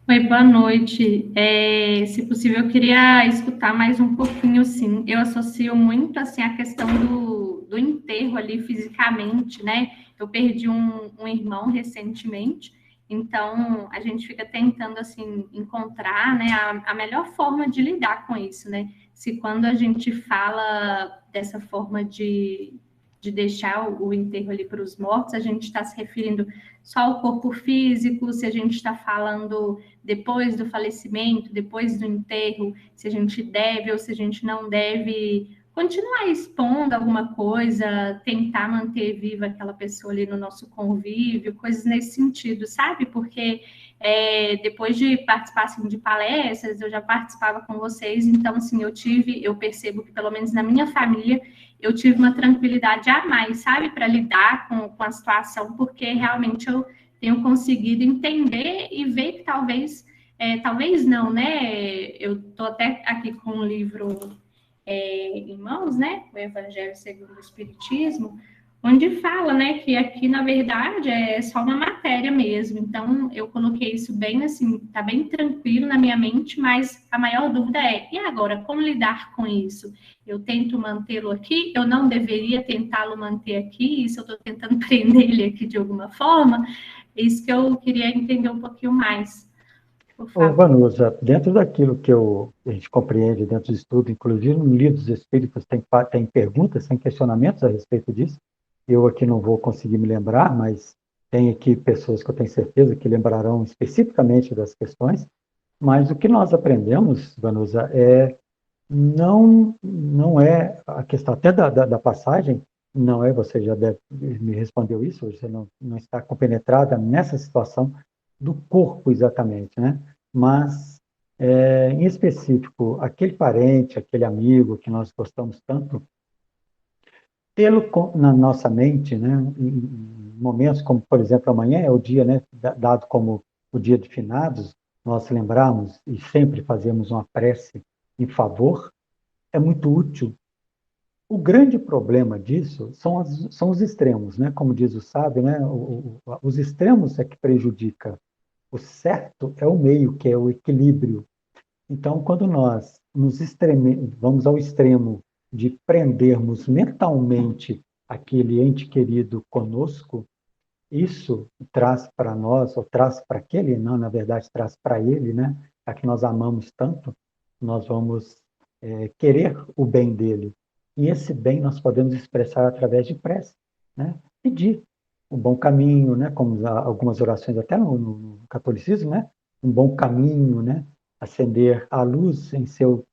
Oi, boa noite. Se possível, eu queria escutar mais um pouquinho, sim. Eu associo muito, assim, a questão do enterro ali fisicamente, né? Eu perdi um irmão recentemente, então a gente fica tentando, assim, encontrar, né, a melhor forma de lidar com isso, né? Se quando a gente fala dessa forma de deixar o enterro ali para os mortos, a gente está se referindo só ao corpo físico, se a gente está falando depois do falecimento, depois do enterro, se a gente deve ou se a gente não deve continuar expondo alguma coisa, tentar manter viva aquela pessoa ali no nosso convívio, coisas nesse sentido, sabe? Porque depois de participar assim, de palestras, eu já participava com vocês, então assim, eu percebo que pelo menos na minha família eu tive uma tranquilidade a mais, sabe, para lidar com a situação, porque realmente eu tenho conseguido entender e ver que talvez não, né? Eu estou até aqui com um livro em mãos, né? O Evangelho segundo o Espiritismo, onde fala, né, que aqui, na verdade, é só uma matéria mesmo. Então, eu coloquei isso bem assim, tá bem tranquilo na minha mente, mas a maior dúvida e agora, como lidar com isso? Eu tento mantê-lo aqui, eu não deveria tentá-lo manter aqui, isso eu estou tentando prender ele aqui de alguma forma, é isso que eu queria entender um pouquinho mais, por favor. Vanusa, dentro daquilo que a gente compreende dentro do estudo, inclusive no Livro dos Espíritos, tem perguntas, tem questionamentos a respeito disso. Eu aqui não vou conseguir me lembrar, mas tem aqui pessoas que eu tenho certeza que lembrarão especificamente das questões. Mas o que nós aprendemos, Vanusa, não é a questão até da passagem, não é, você já me respondeu isso, você não está compenetrada nessa situação do corpo exatamente, né? Mas, em específico, aquele parente, aquele amigo que nós gostamos tanto, tê-lo na nossa mente, né? Em momentos como, por exemplo, amanhã é o dia, né, dado como o dia de finados, nós lembramos e sempre fazemos uma prece em favor, é muito útil. O grande problema disso são os extremos, né? Como diz o sábio, né? Os extremos é que prejudica. O certo é o meio, que é o equilíbrio. Então, quando nós vamos ao extremo de prendermos mentalmente aquele ente querido conosco, isso traz para nós, ou traz para aquele, não, na verdade, traz para ele, né? A que nós amamos tanto, nós vamos querer o bem dele. E esse bem nós podemos expressar através de prece, né? Pedir. o bom caminho, né? Como algumas orações até no catolicismo, né? Um bom caminho, né? Acender a luz em seu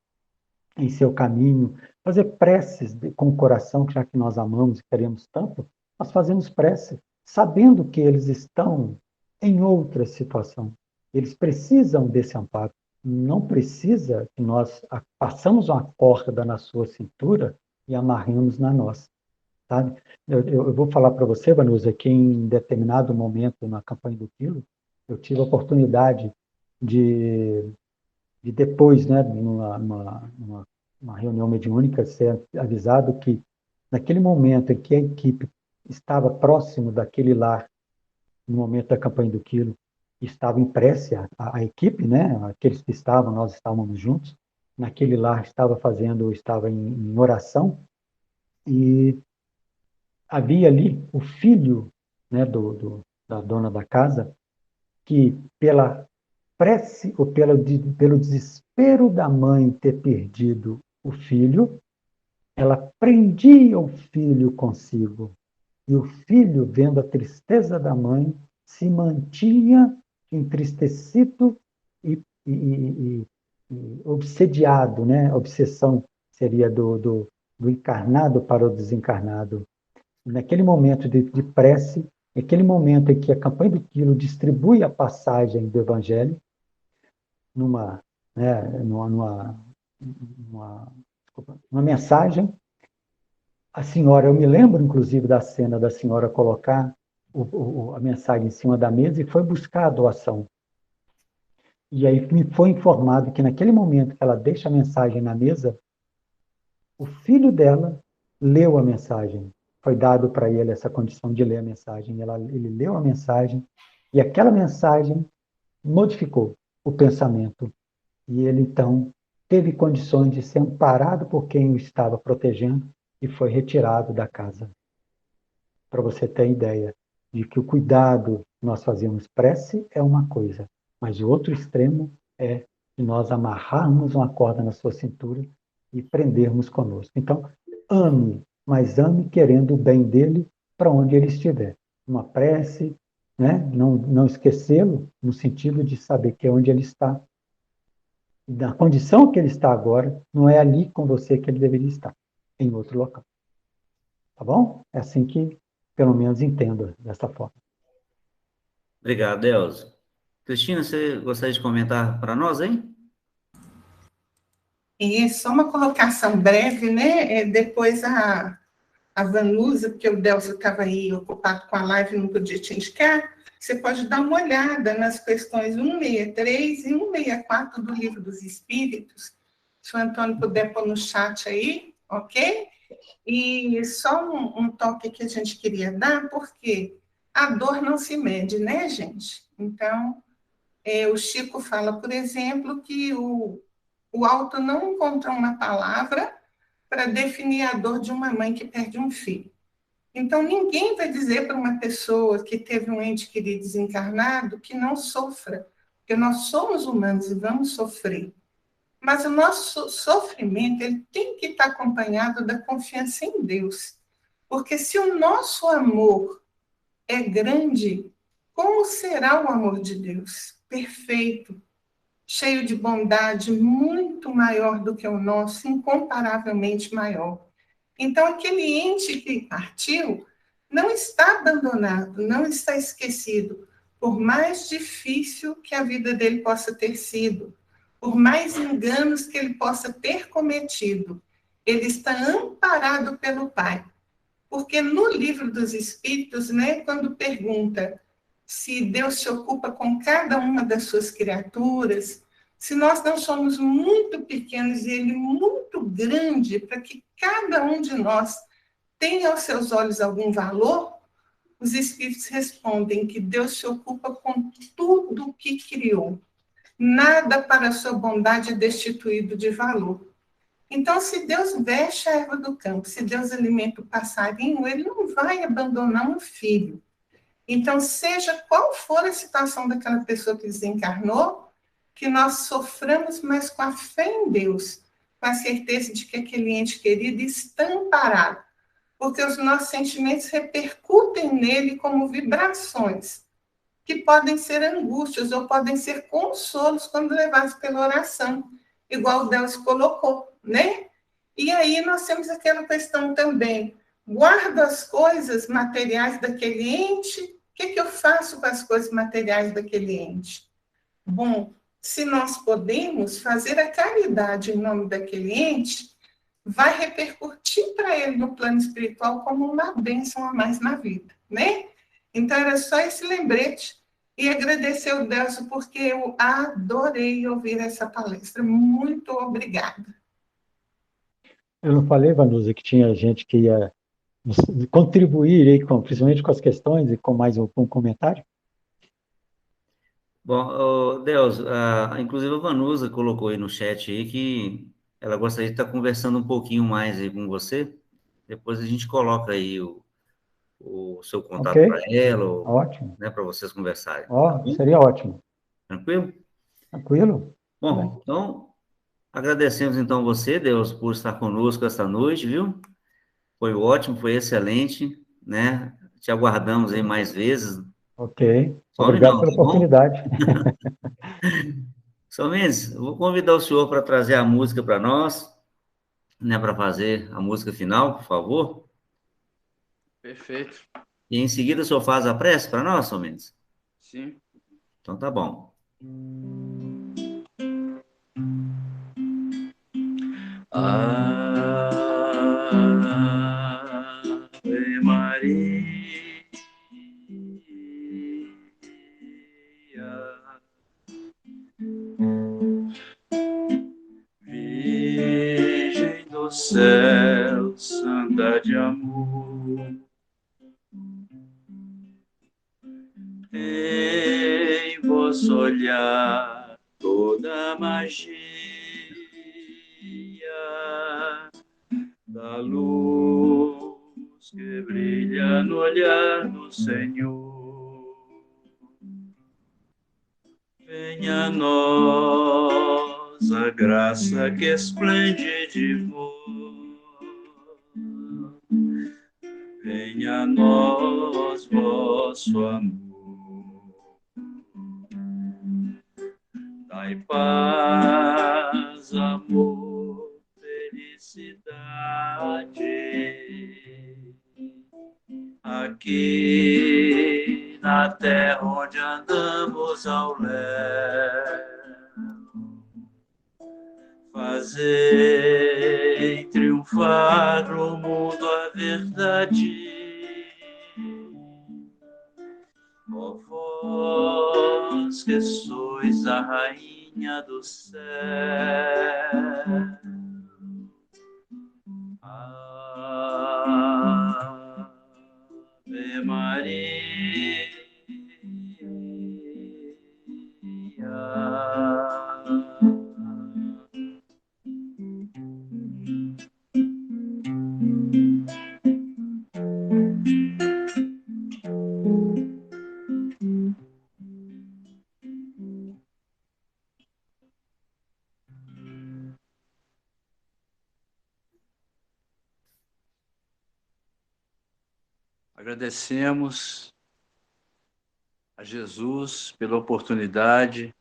caminho, fazer preces com o coração, já que nós amamos e queremos tanto, nós fazemos prece, sabendo que eles estão em outra situação. Eles precisam desse amparo. Não precisa que nós passamos uma corda na sua cintura e amarremos na nossa, sabe? Eu vou falar para você, Vanusa, que em determinado momento na campanha do Quilo, eu tive a oportunidade de depois, né, numa reunião mediúnica, ser avisado que, naquele momento em que a equipe estava próximo daquele lar, no momento da campanha do Quilo, estava em prece, a equipe, né, aqueles que estavam, nós estávamos juntos, naquele lar estava em oração, e havia ali o filho, né, da dona da casa, que pela prece ou pelo desespero da mãe ter perdido o filho, ela prendia o filho consigo. E o filho, vendo a tristeza da mãe, se mantinha entristecido e obsediado, né? Obsessão seria do encarnado para o desencarnado. Naquele momento de prece, naquele momento em que a campanha do Quilo distribui a passagem do Evangelho, numa mensagem, a senhora, eu me lembro inclusive da cena da senhora colocar a mensagem em cima da mesa e foi buscar a doação. E aí me foi informado que naquele momento que ela deixa a mensagem na mesa, o filho dela leu a mensagem. Foi dado para ele essa condição de ler a mensagem. Ele leu a mensagem e aquela mensagem modificou o pensamento. E ele, então, teve condições de ser amparado por quem o estava protegendo e foi retirado da casa. Para você ter ideia de que o cuidado que nós fazemos prece é uma coisa, mas o outro extremo é de nós amarrarmos uma corda na sua cintura e prendermos conosco. Então, ame, mas ame querendo o bem dele para onde ele estiver. Uma prece, né? Não esquecê-lo, no sentido de saber que é onde ele está. Na condição que ele está agora, não é ali com você que ele deveria estar, em outro local. Tá bom? É assim que, pelo menos, entendo dessa forma. Obrigado, Elzo. Cristina, você gostaria de comentar para nós, hein? E só uma colocação breve, né? Depois a Vanusa, porque o Delcio estava aí ocupado com a live e não podia te indicar, você pode dar uma olhada nas questões 163 e 164 do Livro dos Espíritos, se o Antônio puder pôr no chat aí, ok? E só um toque que a gente queria dar, porque a dor não se mede, né, gente? Então, o Chico fala, por exemplo, que o autor não encontra uma palavra para definir a dor de uma mãe que perde um filho. Então, ninguém vai dizer para uma pessoa que teve um ente querido desencarnado que não sofra, porque nós somos humanos e vamos sofrer. Mas o nosso sofrimento ele tem que estar acompanhado da confiança em Deus. Porque se o nosso amor é grande, como será o amor de Deus? Perfeito, cheio de bondade, muito maior do que o nosso, incomparavelmente maior. Então, aquele ente que partiu não está abandonado, não está esquecido, por mais difícil que a vida dele possa ter sido, por mais enganos que ele possa ter cometido, ele está amparado pelo Pai. Porque no Livro dos Espíritos, né, quando pergunta se Deus se ocupa com cada uma das suas criaturas, se nós não somos muito pequenos e Ele muito grande para que cada um de nós tenha aos seus olhos algum valor, os Espíritos respondem que Deus se ocupa com tudo o que criou. Nada para a sua bondade é destituído de valor. Então, se Deus veste a erva do campo, se Deus alimenta o passarinho, Ele não vai abandonar um filho. Então, seja qual for a situação daquela pessoa que desencarnou, que nós soframos, mas com a fé em Deus, com a certeza de que aquele ente querido está amparado, porque os nossos sentimentos repercutem nele como vibrações, que podem ser angústias ou podem ser consolos quando levados pela oração, igual o Deus colocou, né? E aí nós temos aquela questão também, guardo as coisas materiais daquele ente, o que eu faço com as coisas materiais daquele ente? Bom, se nós podemos fazer a caridade em nome daquele ente, vai repercutir para ele no plano espiritual como uma bênção a mais na vida, né? Então, era só esse lembrete e agradecer o Delcio, porque eu adorei ouvir essa palestra. Muito obrigada. Eu não falei, Vanusa, que tinha gente que ia contribuir aí, principalmente com as questões e com mais um comentário? Bom, Deus, inclusive a Vanusa colocou aí no chat aí que ela gostaria de estar conversando um pouquinho mais aí com você. Depois a gente coloca aí o seu contato para Ok, ela, ou, ótimo. né, para vocês conversarem. Ó, seria ótimo. Tranquilo? Tranquilo? Bom, então, agradecemos então você, Deus, por estar conosco esta noite, viu? Foi ótimo, foi excelente, né? Te aguardamos aí mais vezes. Ok. Some Obrigado não, pela tá bom? oportunidade. São Mendes, eu vou convidar o senhor para trazer a música para nós, né? Para fazer a música final, por favor. Perfeito. E em seguida o senhor faz a prece para nós, São Mendes? Sim. Então tá bom. Ave Maria, Virgem do céu, santa de amor, em vosso olhar toda a magia da luz que brilha no olhar do Senhor. Venha a nós a graça que esplende de vós. Venha a nós vosso amor. Dai paz, amor, felicidade. Aqui na terra onde andamos ao léu, fazei triunfar no mundo a verdade. Ó vós que sois a rainha do céu, Ave Maria. Agradecemos a Jesus pela oportunidade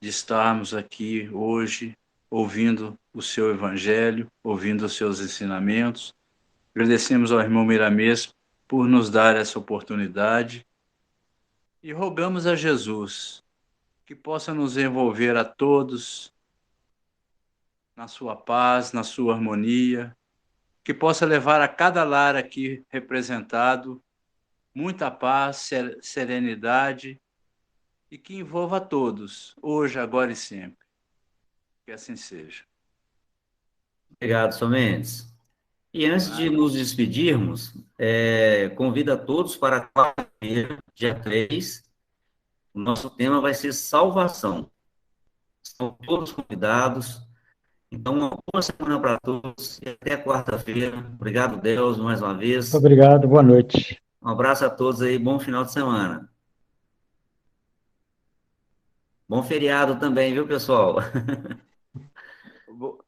de estarmos aqui hoje ouvindo o seu evangelho, ouvindo os seus ensinamentos. Agradecemos ao irmão Miramês por nos dar essa oportunidade e rogamos a Jesus que possa nos envolver a todos na sua paz, na sua harmonia, que possa levar a cada lar aqui representado muita paz, serenidade e que envolva a todos, hoje, agora e sempre. Que assim seja. Obrigado, São Mendes. E antes de nos despedirmos, convido a todos para quarta-feira, dia 3. O nosso tema vai ser salvação. Estão todos convidados. Então, uma boa semana para todos e até quarta-feira. Obrigado, Deus, mais uma vez. Muito obrigado, boa noite. Um abraço a todos aí, bom final de semana. Bom feriado também, viu, pessoal?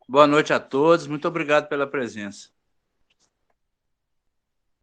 Boa noite a todos, muito obrigado pela presença.